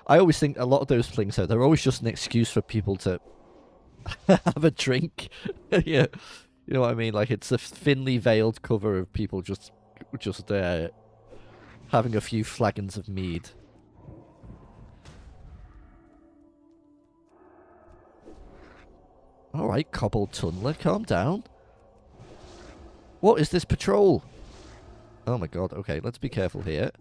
I always think a lot of those things, though, they're always just an excuse for people to have a drink. Yeah, you know what I mean? Like it's a thinly veiled cover of people just having a few flagons of mead. All right, cobbled tunneler, calm down. What is this patrol? Oh my god. Okay, let's be careful here.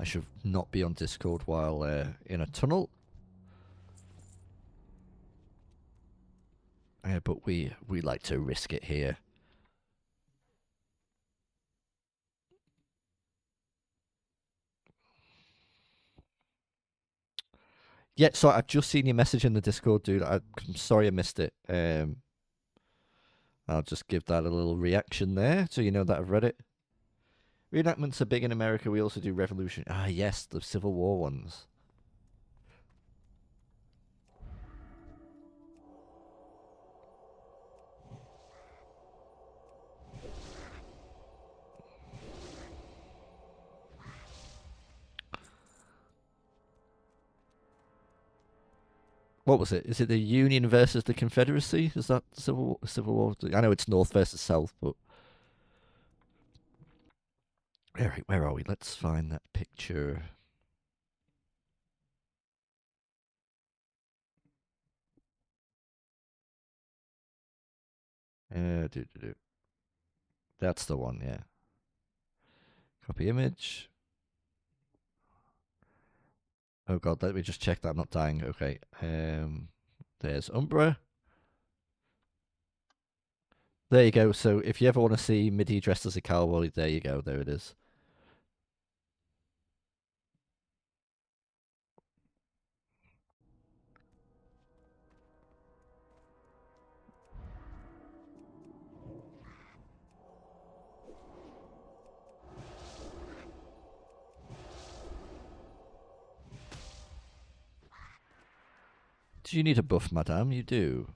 I should not be on Discord while in a tunnel. But we like to risk it here. Yeah, so I've just seen your message in the Discord, dude. I'm sorry I missed it. I'll just give that a little reaction there, so you know that I've read it. Reenactments are big in America. We also do Revolution. Ah, yes, the Civil War ones. What was it? Is it the Union versus the Confederacy? Is that Civil War? I know it's North versus South, but all right, where are we? Let's find that picture. Do. That's the one, yeah. Copy image. Oh god, let me just check that I'm not dying. Okay. There's Umbra. There you go. So if you ever want to see Midi dressed as a cowboy, there you go. There it is. Do you need a buff, madame? You do.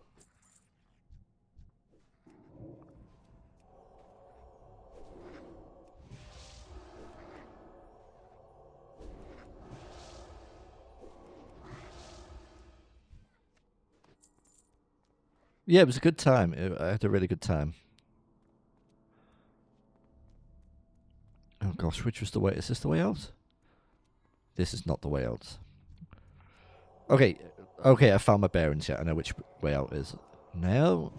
Yeah, it was a good time. I had a really good time. Oh gosh, which was the way? Is this the way out? This is not the way out. Okay, okay, I found my bearings yet. I know which way out is. Now.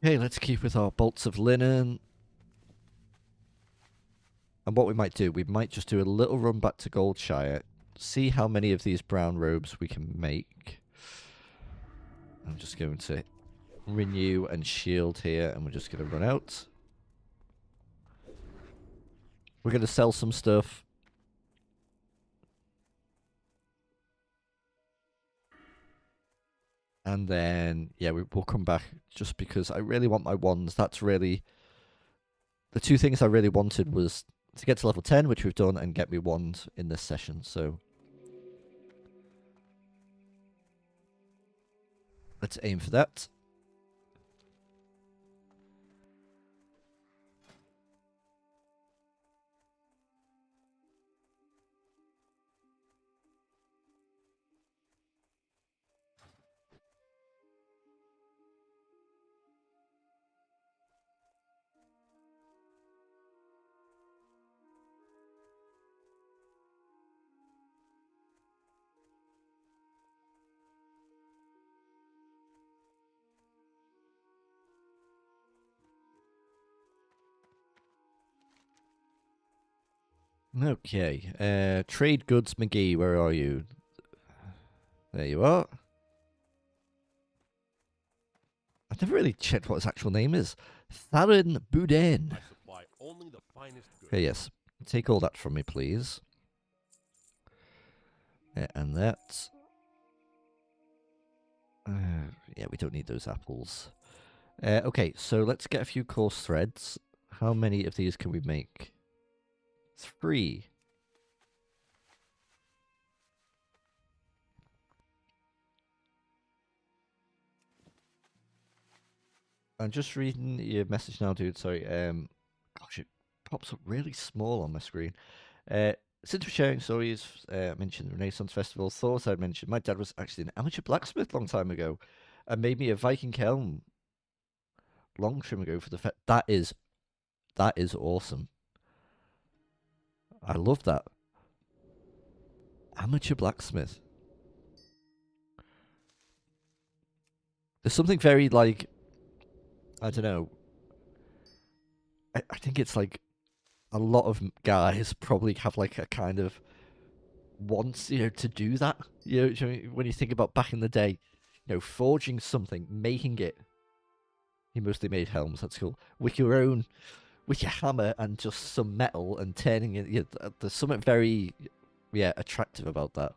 Okay, let's keep with our bolts of linen. And what we might do, we might just do a little run back to Goldshire, see how many of these brown robes we can make. I'm just going to renew and shield here, and we're just going to run out. We're going to sell some stuff. And then, yeah, we'll come back just because I really want my wands. That's really... The two things I really wanted was to get to level 10, which we've done, and get me wand in this session, so... Let's aim for that. Okay, Trade Goods McGee, where are you? There you are. I've never really checked what his actual name is. Tharon Boudin. I supply only the finest goods. Okay, yes. Take all that from me, please. Yeah, and that. Yeah, we don't need those apples. Okay, so let's get a few coarse threads. How many of these can we make? 3. I'm just reading your message now, dude. Sorry. Gosh, it pops up really small on my screen. Since we're sharing stories, I mentioned the Renaissance Festival. Thought I'd mention my dad was actually an amateur blacksmith a long time ago, and made me a Viking helm long time ago for the that is awesome. I love that. Amateur blacksmith. There's something very like, I don't know. I think it's like a lot of guys probably have like a kind of wants, to do that. When you think about back in the day, forging something, making it. He mostly made helms. That's cool. With your hammer and just some metal and turning it. Yeah, there's something very, attractive about that.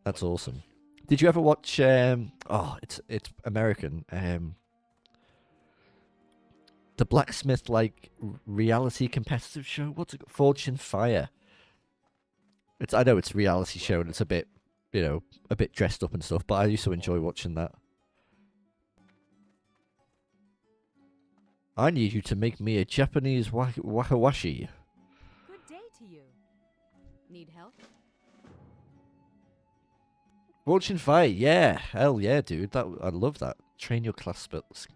That's awesome. Did you ever watch? It's American. The blacksmith reality competitive show. What's it called? Forged in Fire. I know it's a reality show and it's a bit, a bit dressed up and stuff. But I used to enjoy watching that. I need you to make me a Japanese wakiwashi. Good day to you. Need help? Forged in Fire, yeah. Hell yeah, dude. I love that. Train your class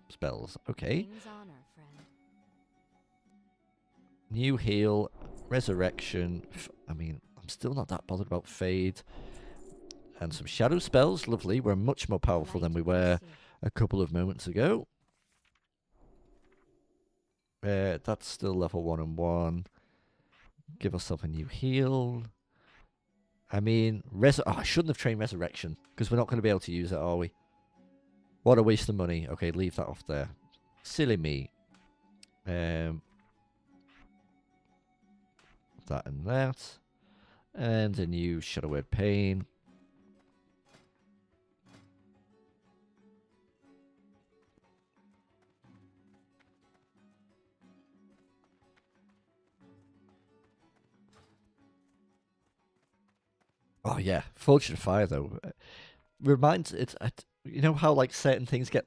spells. Okay. King's honor, friend. New heal, resurrection. I'm still not that bothered about fade. And some shadow spells, lovely. We're much more powerful than we were a couple of moments ago. That's still level 1 and 1. Give ourselves a new heal. I shouldn't have trained resurrection because we're not going to be able to use it, are we? What a waste of money. Okay, leave that off there. Silly me. That and that. And a new Shadow Word Pain. Oh yeah, Forged in Fire though reminds how certain things get,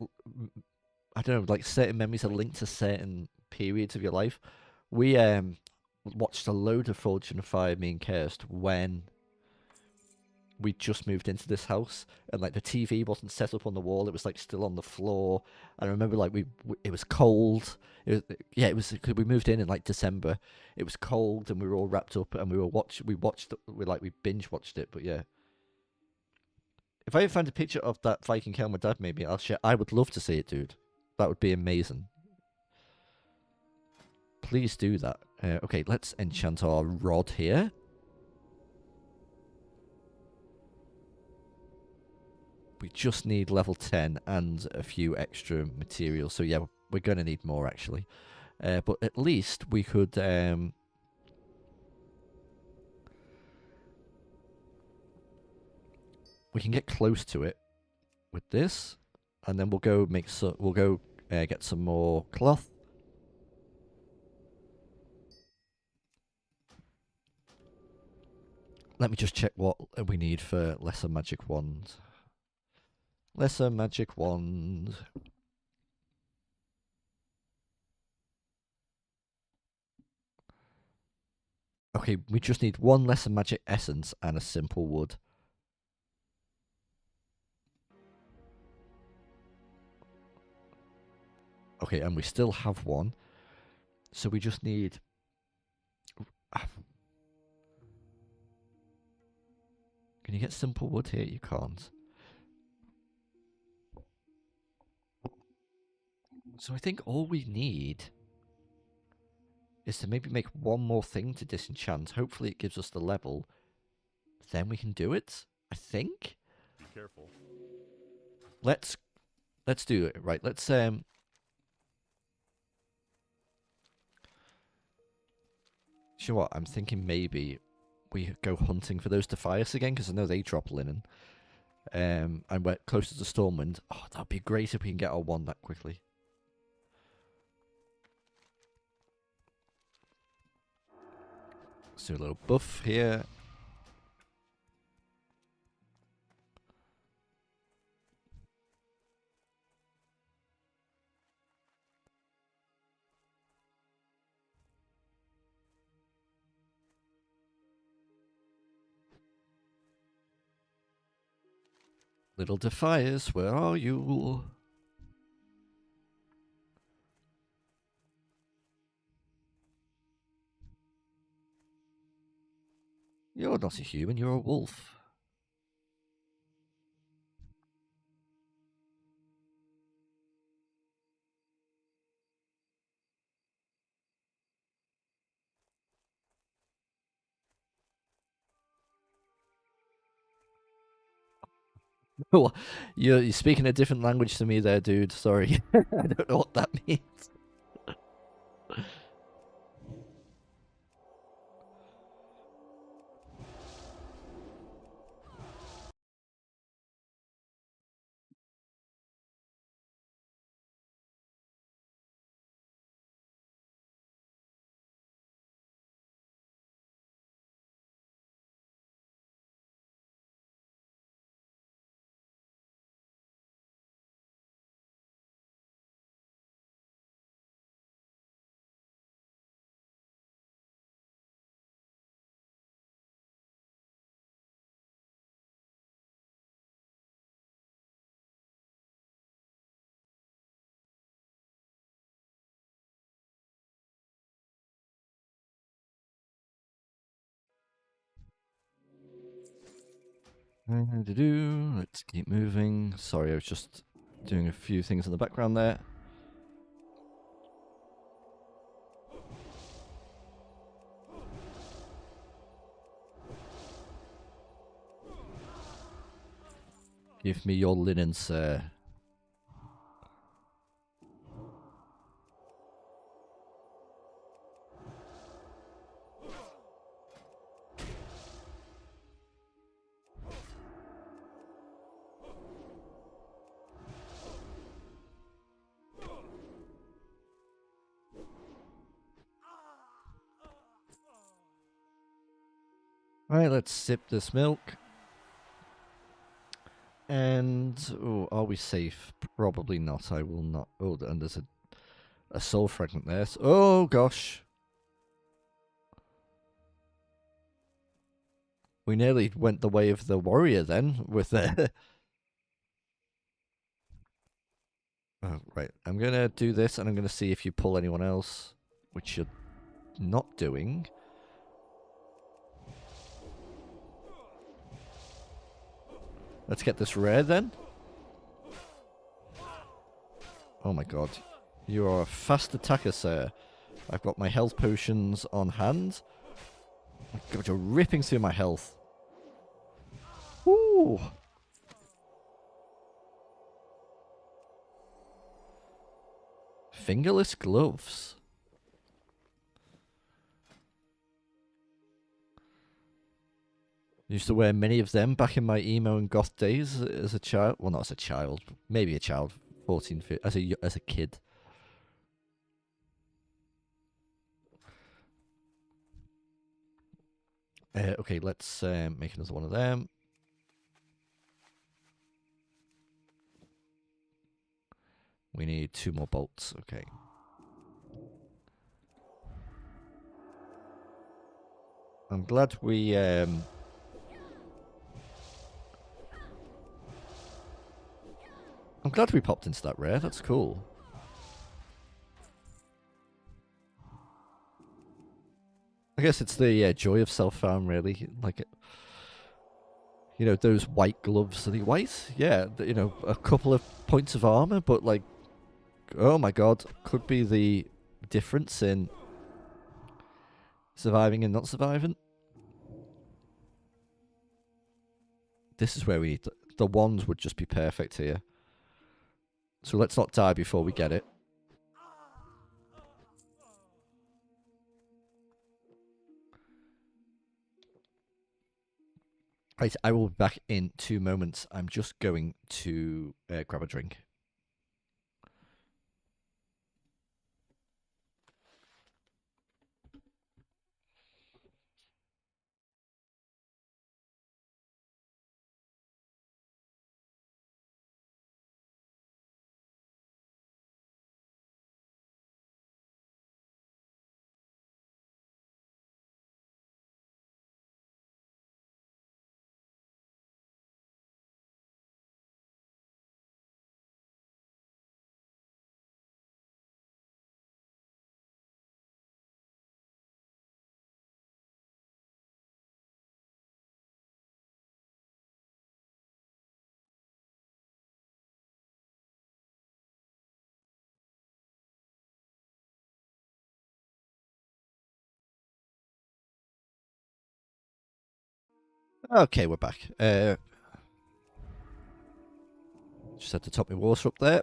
I don't know, certain memories are linked to certain periods of your life. We watched a load of Forged in Fire, me and Kirst, when we just moved into this house, and the TV wasn't set up on the wall; it was still on the floor. And I remember it was cold. It was cause we moved in December. It was cold, and we were all wrapped up, and we binge watched it. But yeah, if I ever find a picture of that Viking helmet Dad made me, I'll share. I would love to see it, dude. That would be amazing. Please do that. Okay, let's enchant our rod here. We just need level 10 and a few extra materials. So yeah, we're going to need more actually. But at least we could... we can get close to it with this. And then we'll go make we'll go get some more cloth. Let me just check what we need for lesser magic wand. Lesser magic wand. Okay, we just need one lesser magic essence and a simple wood. Okay, and we still have one. So we just need... Can you get simple wood here? You can't. So I think all we need is to maybe make one more thing to disenchant. Hopefully it gives us the level. Then we can do it, I think. Be careful. Let's do it. Right, let's you know what? I'm thinking maybe we go hunting for those Defias again, because I know they drop linen. And we're closer to Stormwind. Oh, that'd be great if we can get our one that quickly. Let's do a little buff here. Little Defias, where are you? You're not a human, you're a wolf. Well, you're speaking a different language to me there, dude. Sorry. I don't know what that means. Let's keep moving. Sorry, I was just doing a few things in the background there. Give me your linen, sir. Alright, let's sip this milk. And, oh, are we safe? Probably not. I will not. Oh, and there's a soul fragment there. So, oh, gosh. We nearly went the way of the warrior then, with the... Oh, right. I'm going to do this, and I'm going to see if you pull anyone else, which you're not doing. Let's get this rare then. Oh my god. You are a fast attacker, sir. I've got my health potions on hand. Oh my god, you're ripping through my health. Woo! Fingerless gloves. Used to wear many of them back in my emo and goth days as a child. Well, not as a child, maybe a child, 14, 15, as a kid. Okay, let's make another one of them. We need 2 more bolts. Okay. I'm glad we popped into that rare. That's cool. I guess it's the joy of self-farm, really. Like, you know, those white gloves. Are they white? Yeah, you know, a couple of points of armor, but like, oh my god, could be the difference in surviving and not surviving. This is where we need the wands would just be perfect here. So let's not die before we get it. Right, I will be back in 2 moments. I'm just going to grab a drink. Okay, we're back. Just had to top my water up there.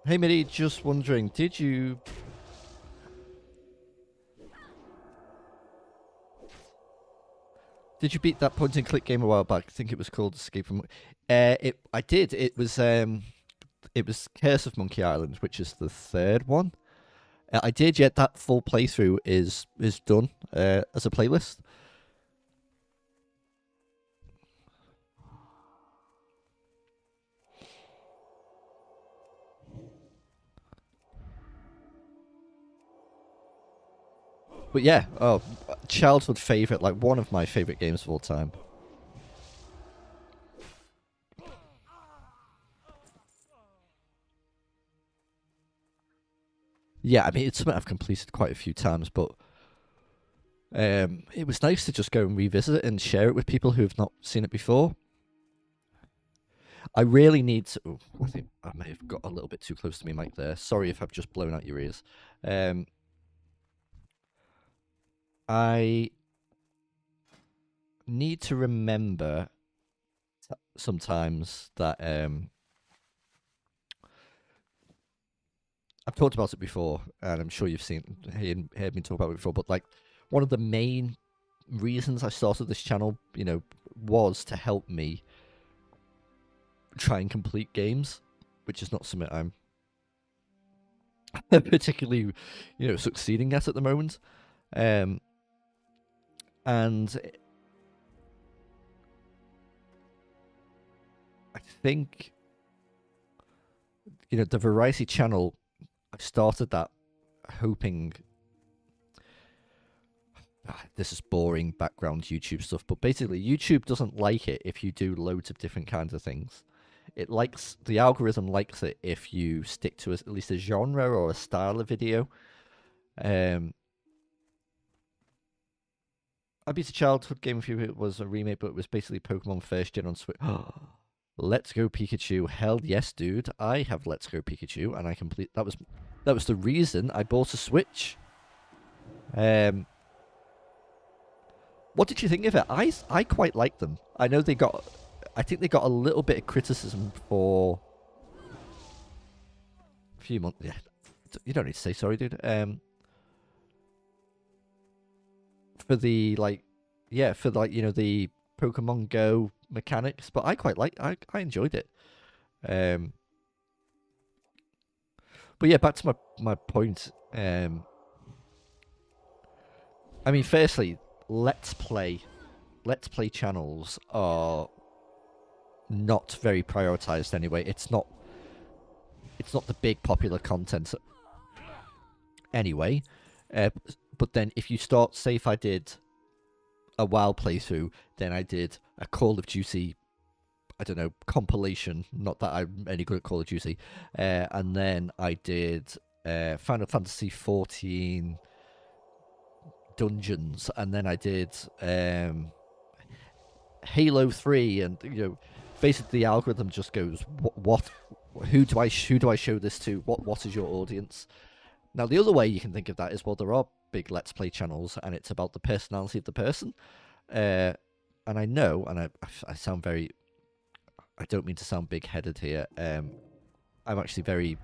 Hey, Mitty, just wondering, did you beat that point and click game a while back? I think it was called Escape from. I did. It was Curse of Monkey Island, which is the 3rd one. I did. Yet that full playthrough is done as a playlist. But yeah, oh, childhood favorite, like one of my favorite games of all time. Yeah, I mean it's something I've completed quite a few times, but it was nice to just go and revisit it and share it with people who have not seen it before. I really need to. Oh, I think I may have got a little bit too close to me mic there. Sorry if I've just blown out your ears. I need to remember sometimes that I've talked about it before, and I'm sure you've heard me talk about it before. But like, one of the main reasons I started this channel, you know, was to help me try and complete games, which is not something I'm particularly, you know, succeeding at the moment. And I think, you know, the Variety channel, I started that hoping. This is boring background YouTube stuff, but basically, YouTube doesn't like it if you do loads of different kinds of things. The algorithm likes it if you stick to at least a genre or a style of video. I Beat a Childhood Game of You. It was a remake, but it was basically Pokemon First Gen on Switch. Let's Go Pikachu. Hell yes, dude. I have Let's Go Pikachu, and I complete. That was the reason I bought a Switch. What did you think of it? I quite like them. I know they got. I think they got a little bit of criticism for a few months. Yeah, you don't need to say sorry, dude. For the the Pokemon Go mechanics, but I quite like. I enjoyed it. But yeah, back to my point. I mean, firstly, let's play channels are not very prioritized anyway. It's not the big popular content anyway. But then if you start, say if I did a WoW playthrough, then I did a Call of Duty, I don't know, compilation. Not that I'm any good at Call of Duty. And then I did Final Fantasy 14 dungeons, and then I did Halo 3, and basically the algorithm just goes, who do I show this to? What is your audience? Now the other way you can think of that is, well, there are big Let's Play channels, and it's about the personality of the person. And I know, and I sound very, I don't mean to sound big-headed here. I'm actually very.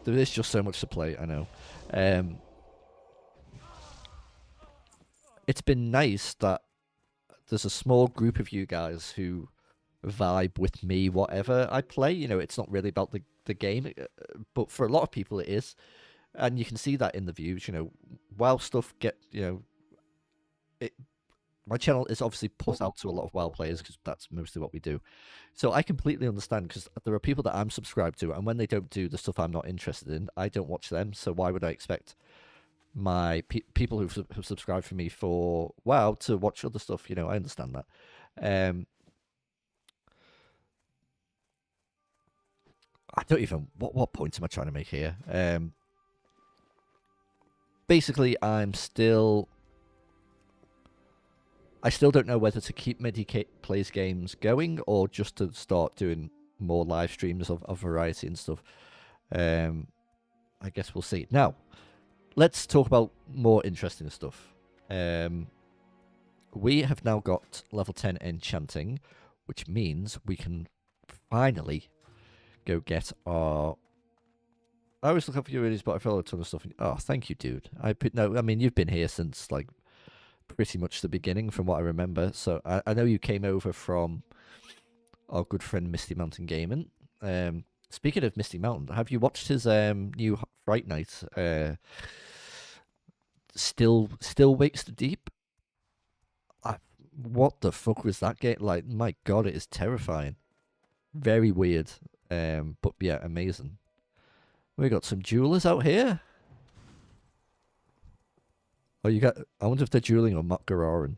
There is just so much to play, I know. It's been nice that there's a small group of you guys who vibe with me, whatever I play. It's not really about the game, but for a lot of people it is. And you can see that in the views, WoW stuff my channel is obviously put out to a lot of WoW players because that's mostly what we do. So I completely understand, because there are people that I'm subscribed to, and when they don't do the stuff I'm not interested in, I don't watch them. So why would I expect my people who've subscribed for me for WoW to watch other stuff? I understand that. I don't even... What point am I trying to make here? Basically, I still don't know whether to keep Medicate Plays Games going or just to start doing more live streams of variety and stuff. I guess we'll see. Now, let's talk about more interesting stuff. We have now got level 10 enchanting, which means we can finally go get our... I always look up for you, but I follow a ton of stuff. Oh, thank you, dude. I mean, you've been here since, like, pretty much the beginning from what I remember. So I know you came over from our good friend Misty Mountain Gaming. Speaking of Misty Mountain, have you watched his new Fright Night? Still Wakes the Deep? What the fuck was that game? Like, my god, it is terrifying. Very weird. But yeah, amazing. We got some jewelers out here. Oh, I wonder if they're dueling on Matgaroran.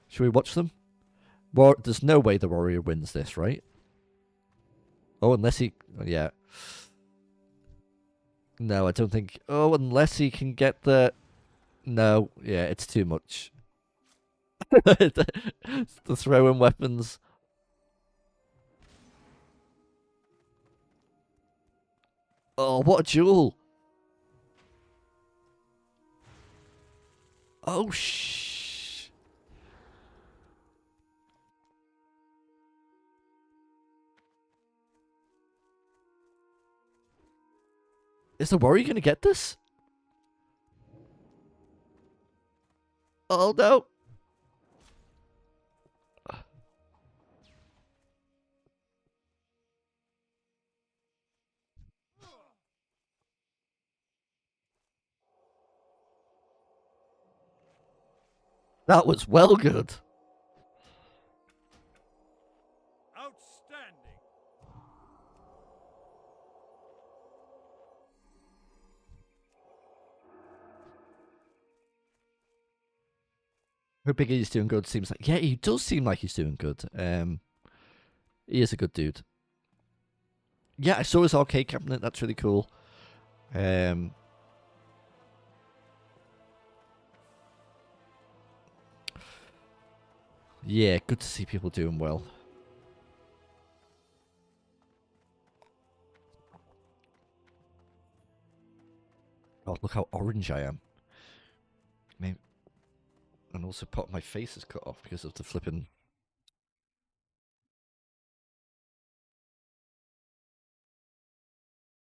Should we watch them? Well, there's no way the warrior wins this, right? Oh, unless he... Yeah. No, I don't think... Oh, unless he can get the... No, yeah, it's too much. The throwing weapons. Oh, what a duel! Oh, shh. Is the warrior going to get this? Oh, no. That was well good. Outstanding. Hoping he's doing good. Seems like... Yeah, he does seem like he's doing good. He is a good dude. Yeah, I saw his arcade cabinet. That's really cool. Yeah, good to see people doing well. God, look how orange I am. Maybe, and also part of my face is cut off because of the flipping.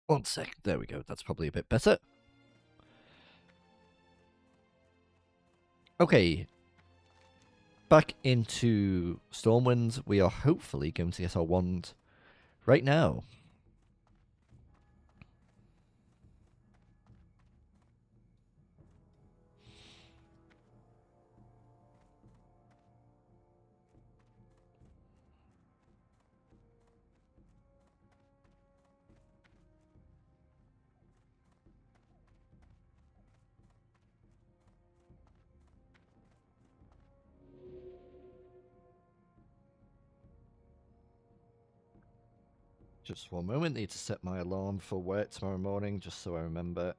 One sec. There we go. That's probably a bit better. Okay. Back into Stormwind. We are hopefully going to get our wand right now. Just one moment. Need to set my alarm for work tomorrow morning, just so I remember.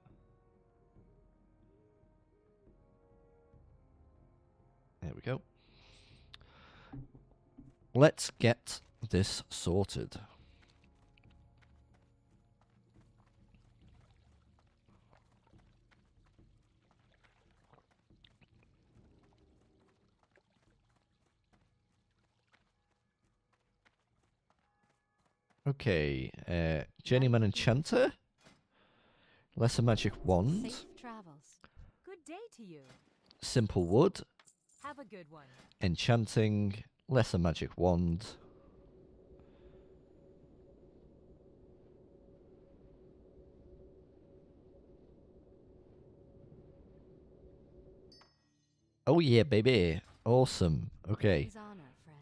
There we go. Let's get this sorted. Okay, Journeyman Enchanter. Lesser Magic Wand. Safe travels. Good day to you. Simple Wood. Have a good one. Enchanting. Lesser Magic Wand. Oh yeah, baby. Awesome. Okay. King's honor, friend.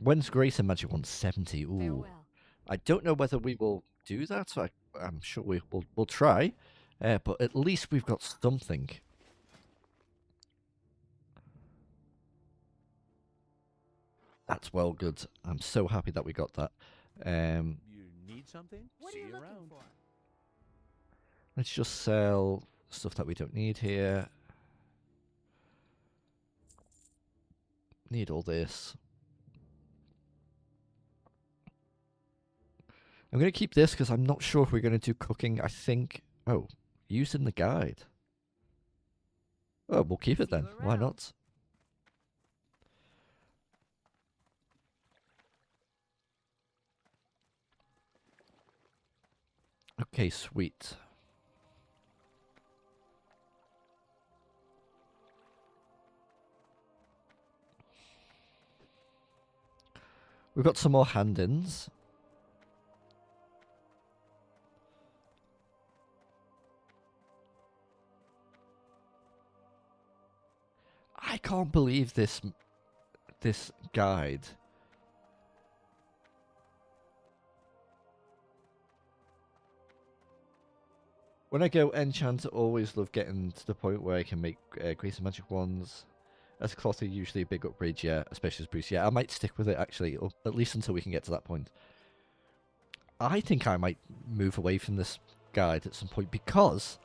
When's Grace and Magic Wand 70? Ooh. Farewell. I don't know whether we will do that. I'm sure we'll try. But at least we've got something. That's well good. I'm so happy that we got that. You need something? What See are you you looking around. for? Let's just sell stuff that we don't need here. Need all this. I'm going to keep this because I'm not sure if we're going to do cooking. I think... Oh, used in the guide. Oh, we'll keep it See you then. Why around. not? Okay, sweet. We've got some more hand-ins. I can't believe this guide. When I go enchant, I always love getting to the point where I can make Grace and Magic Wands. As a cloth, usually a big upgrade, yeah, especially as boost. Yeah, I might stick with it, actually, or at least until we can get to that point. I think I might move away from this guide at some point, because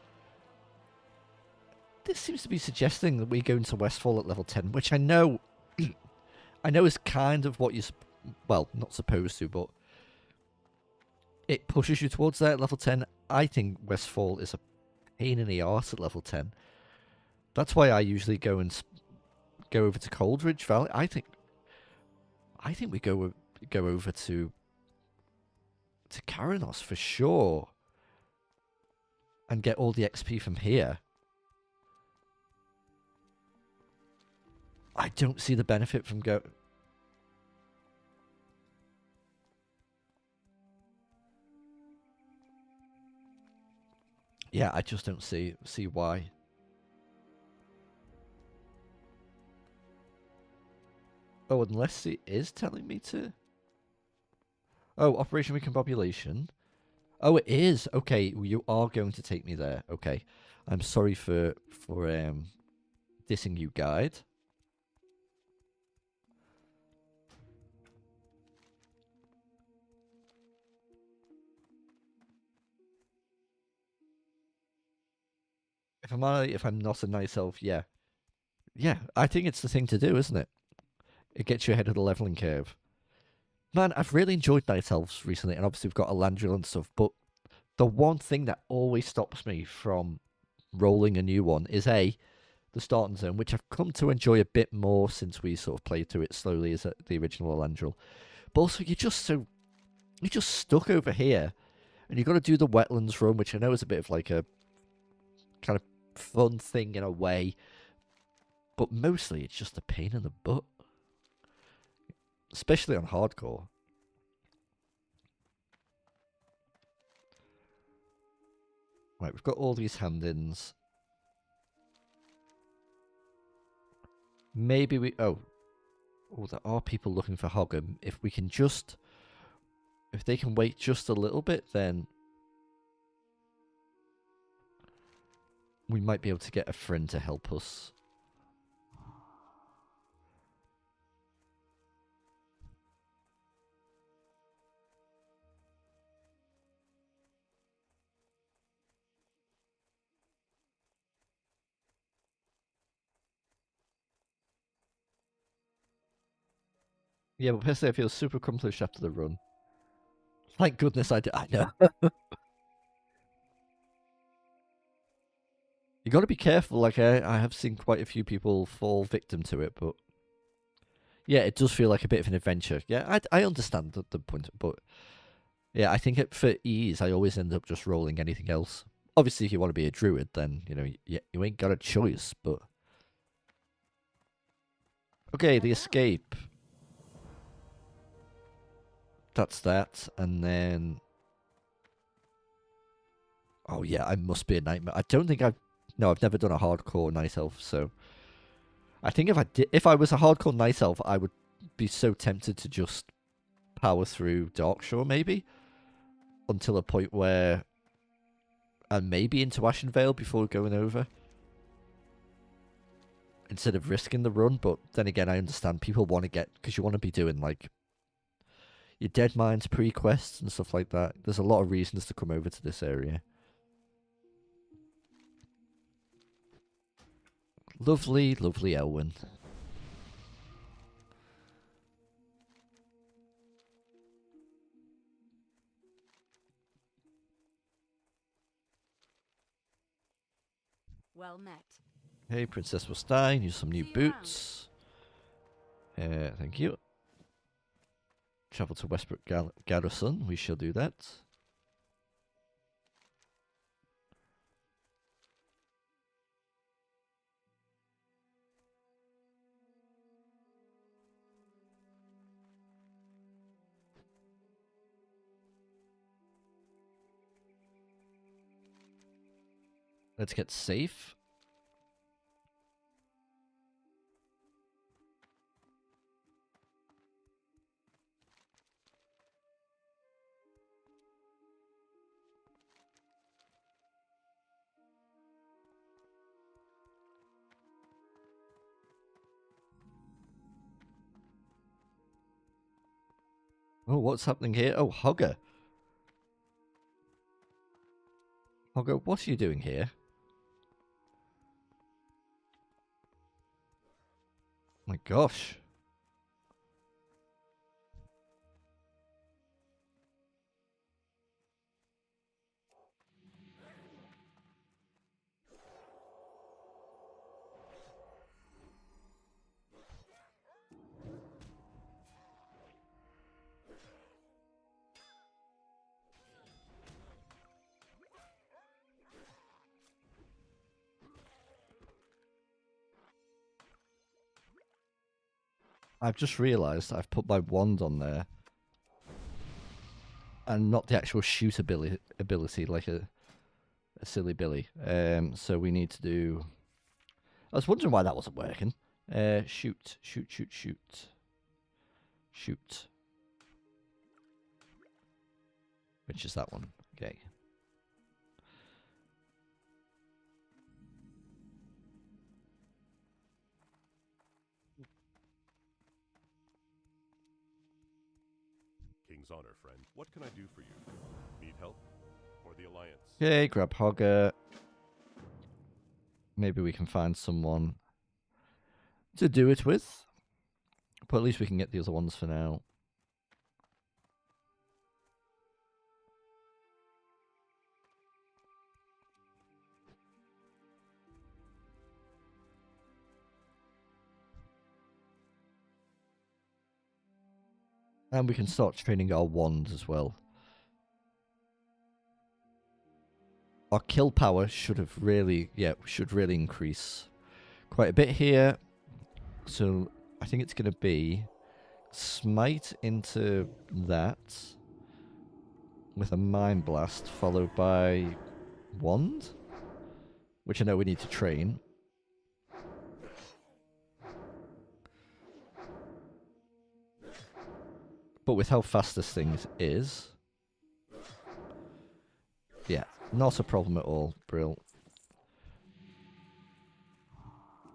this seems to be suggesting that we go into Westfall at level 10, which I know... I know is kind of what you're... Well, not supposed to, but... It pushes you towards that at level 10. I think Westfall is a pain in the arse at level 10. That's why I usually go over to Coldridge Valley. I think we go over to Karanos for sure, and get all the XP from here. I don't see the benefit from go. Yeah, I just don't see why. Oh, unless it is telling me to. Oh, Operation Recombobulation. Oh, it is. Okay, you are going to take me there. Okay. I'm sorry for dissing you, guide. If I'm not a nice elf, yeah. Yeah, I think it's the thing to do, isn't it? It gets you ahead of the leveling curve. Man, I've really enjoyed Night Elves recently, and obviously we've got Elandriel and stuff, but the one thing that always stops me from rolling a new one is the starting zone, which I've come to enjoy a bit more since we sort of played through it slowly as the original Elandriel. But also, you're just stuck over here, and you've got to do the wetlands run, which I know is a bit of like a kind of fun thing in a way, but mostly it's just a pain in the butt, especially on hardcore. Right, we've got all these hand-ins. Maybe we... Oh, there are people looking for Hoggem. If we can just... If they can wait just a little bit, then... we might be able to get a friend to help us. Yeah, but personally I feel super accomplished after the run. Thank goodness I did. I know. You got to be careful. Like I have seen quite a few people fall victim to it, but yeah, it does feel like a bit of an adventure. Yeah, I understand the point, but yeah, I think for ease, I always end up just rolling anything else. Obviously, if you want to be a druid, then you know you ain't got a choice. But okay, the escape. That's that, and then oh yeah, I must be a nightmare. I don't think I've never done a hardcore night elf, so I think if I was a hardcore night elf, I would be so tempted to just power through Darkshore maybe until a point where, and maybe into Ashenvale before going over, instead of risking the run. But then again, I understand people want to get, because you want to be doing like your Dead Mines pre-quests and stuff like that. There's a lot of reasons to come over to this area. Lovely, lovely Elwyn. Well met. Hey, Princess Wastine, use some new See you around. boots. Thank you. Travel to Westbrook Garrison, we shall do that. Let's get safe. Oh, what's happening here? Oh, Hogger. Hogger, what are you doing here? My gosh. I've just realised I've put my wand on there. And not the actual shoot ability like a silly Billy. So we need to do... I was wondering why that wasn't working. Shoot. Shoot. Which is that one? Okay. King's honor, friend. What can I do for you? Need help? Or the Alliance? Okay, grab Hogger. Maybe we can find someone to do it with. But at least we can get the other ones for now. And we can start training our wands as well. Our kill power should really increase quite a bit here. So I think it's going to be smite into that with a mind blast followed by wand, which I know we need to train. But with how fast this thing is, yeah, not a problem at all, Brill.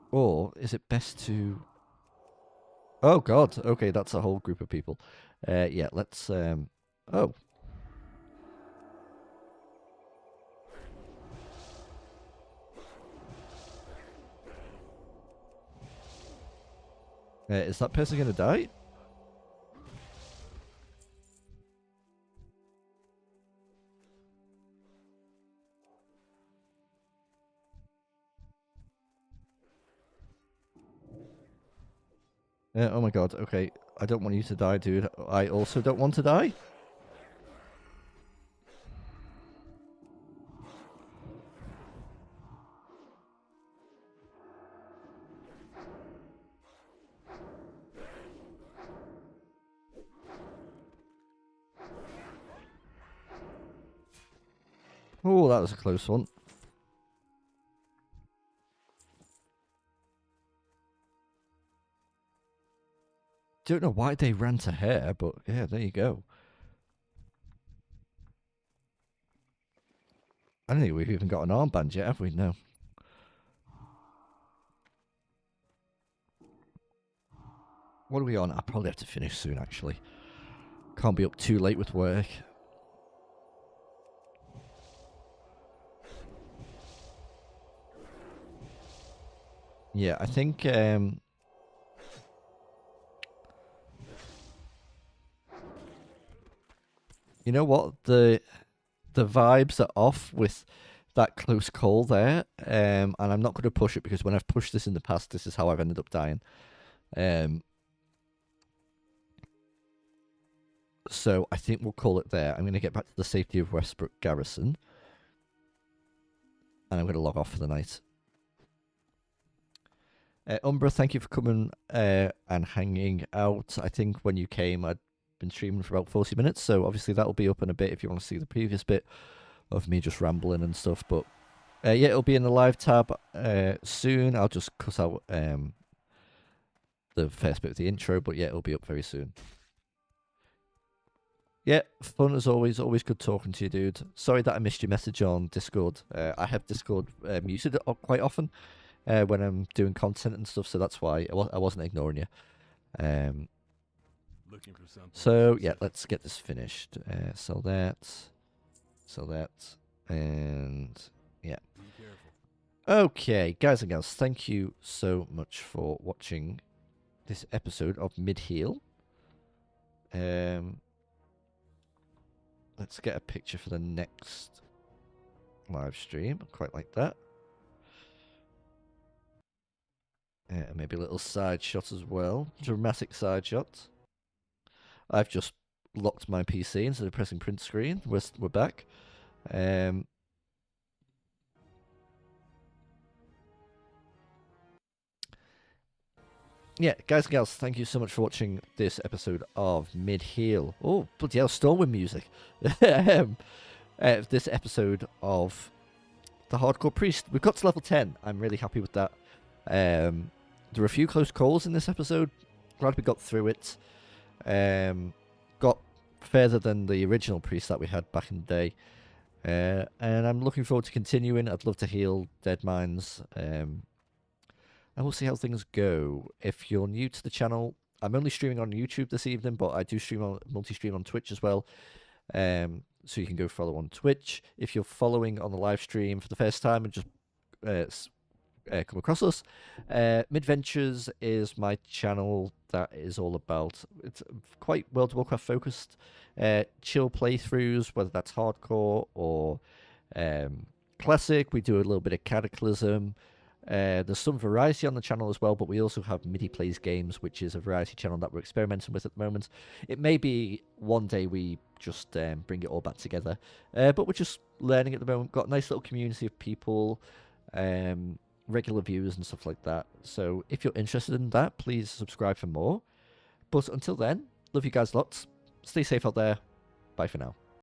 Or is it best to... Oh god, okay, that's a whole group of people. Yeah, let's... Oh. Is that person gonna die? Oh my god, okay. I don't want you to die, dude. I also don't want to die. Oh, that was a close one. Don't know why they ran to her, but yeah, there you go. I don't think we've even got an armband yet, have we? No. What are we on? I probably have to finish soon, actually. Can't be up too late with work. Yeah, I think... You know what? The vibes are off with that close call there. And I'm not going to push it because when I've pushed this in the past, this is how I've ended up dying. So I think we'll call it there. I'm going to get back to the safety of Westbrook Garrison. And I'm going to log off for the night. Umbra, thank you for coming and hanging out. I think when you came, I'd been streaming for about 40 minutes. So obviously that'll be up in a bit if you want to see the previous bit of me just rambling and stuff. But yeah, it'll be in the live tab soon. I'll just cut out the first bit of the intro. But yeah, it'll be up very soon. Yeah, fun as always. Always good talking to you, dude. Sorry that I missed your message on Discord. I have Discord muted quite often when I'm doing content and stuff, so that's why I wasn't ignoring you. So yeah, let's get this finished. Sell that, and yeah. Okay, guys and gals, thank you so much for watching this episode of Mid-Heal. Let's get a picture for the next live stream. I quite like that. Maybe a little side shot as well. Dramatic side shot. I've just locked my PC instead of pressing print screen. We're back. Yeah, guys and gals, thank you so much for watching this episode of Mid-Heal. Oh, bloody hell, Stormwind music. This episode of the Hardcore Priest. We've got to level 10. I'm really happy with that. There were a few close calls in this episode. Glad we got through it. Got further than the original Priest that we had back in the day. And I'm looking forward to continuing. I'd love to heal dead minds. And we'll see how things go. If you're new to the channel, I'm only streaming on YouTube this evening, but I do stream on multi-stream on Twitch as well. So you can go follow on Twitch. If you're following on the live stream for the first time and just come across us. Midventures is my channel that is all about, it's quite World of Warcraft focused, chill playthroughs, whether that's hardcore or classic. We do a little bit of Cataclysm. There's some variety on the channel as well, but we also have MIDI Plays Games, which is a variety channel that we're experimenting with at the moment. It may be one day we just bring it all back together, but we're just learning at the moment. Got a nice little community of people, regular viewers and stuff like that. So if you're interested in that, please subscribe for more. But until then, love you guys lots. Stay safe out there. Bye for now.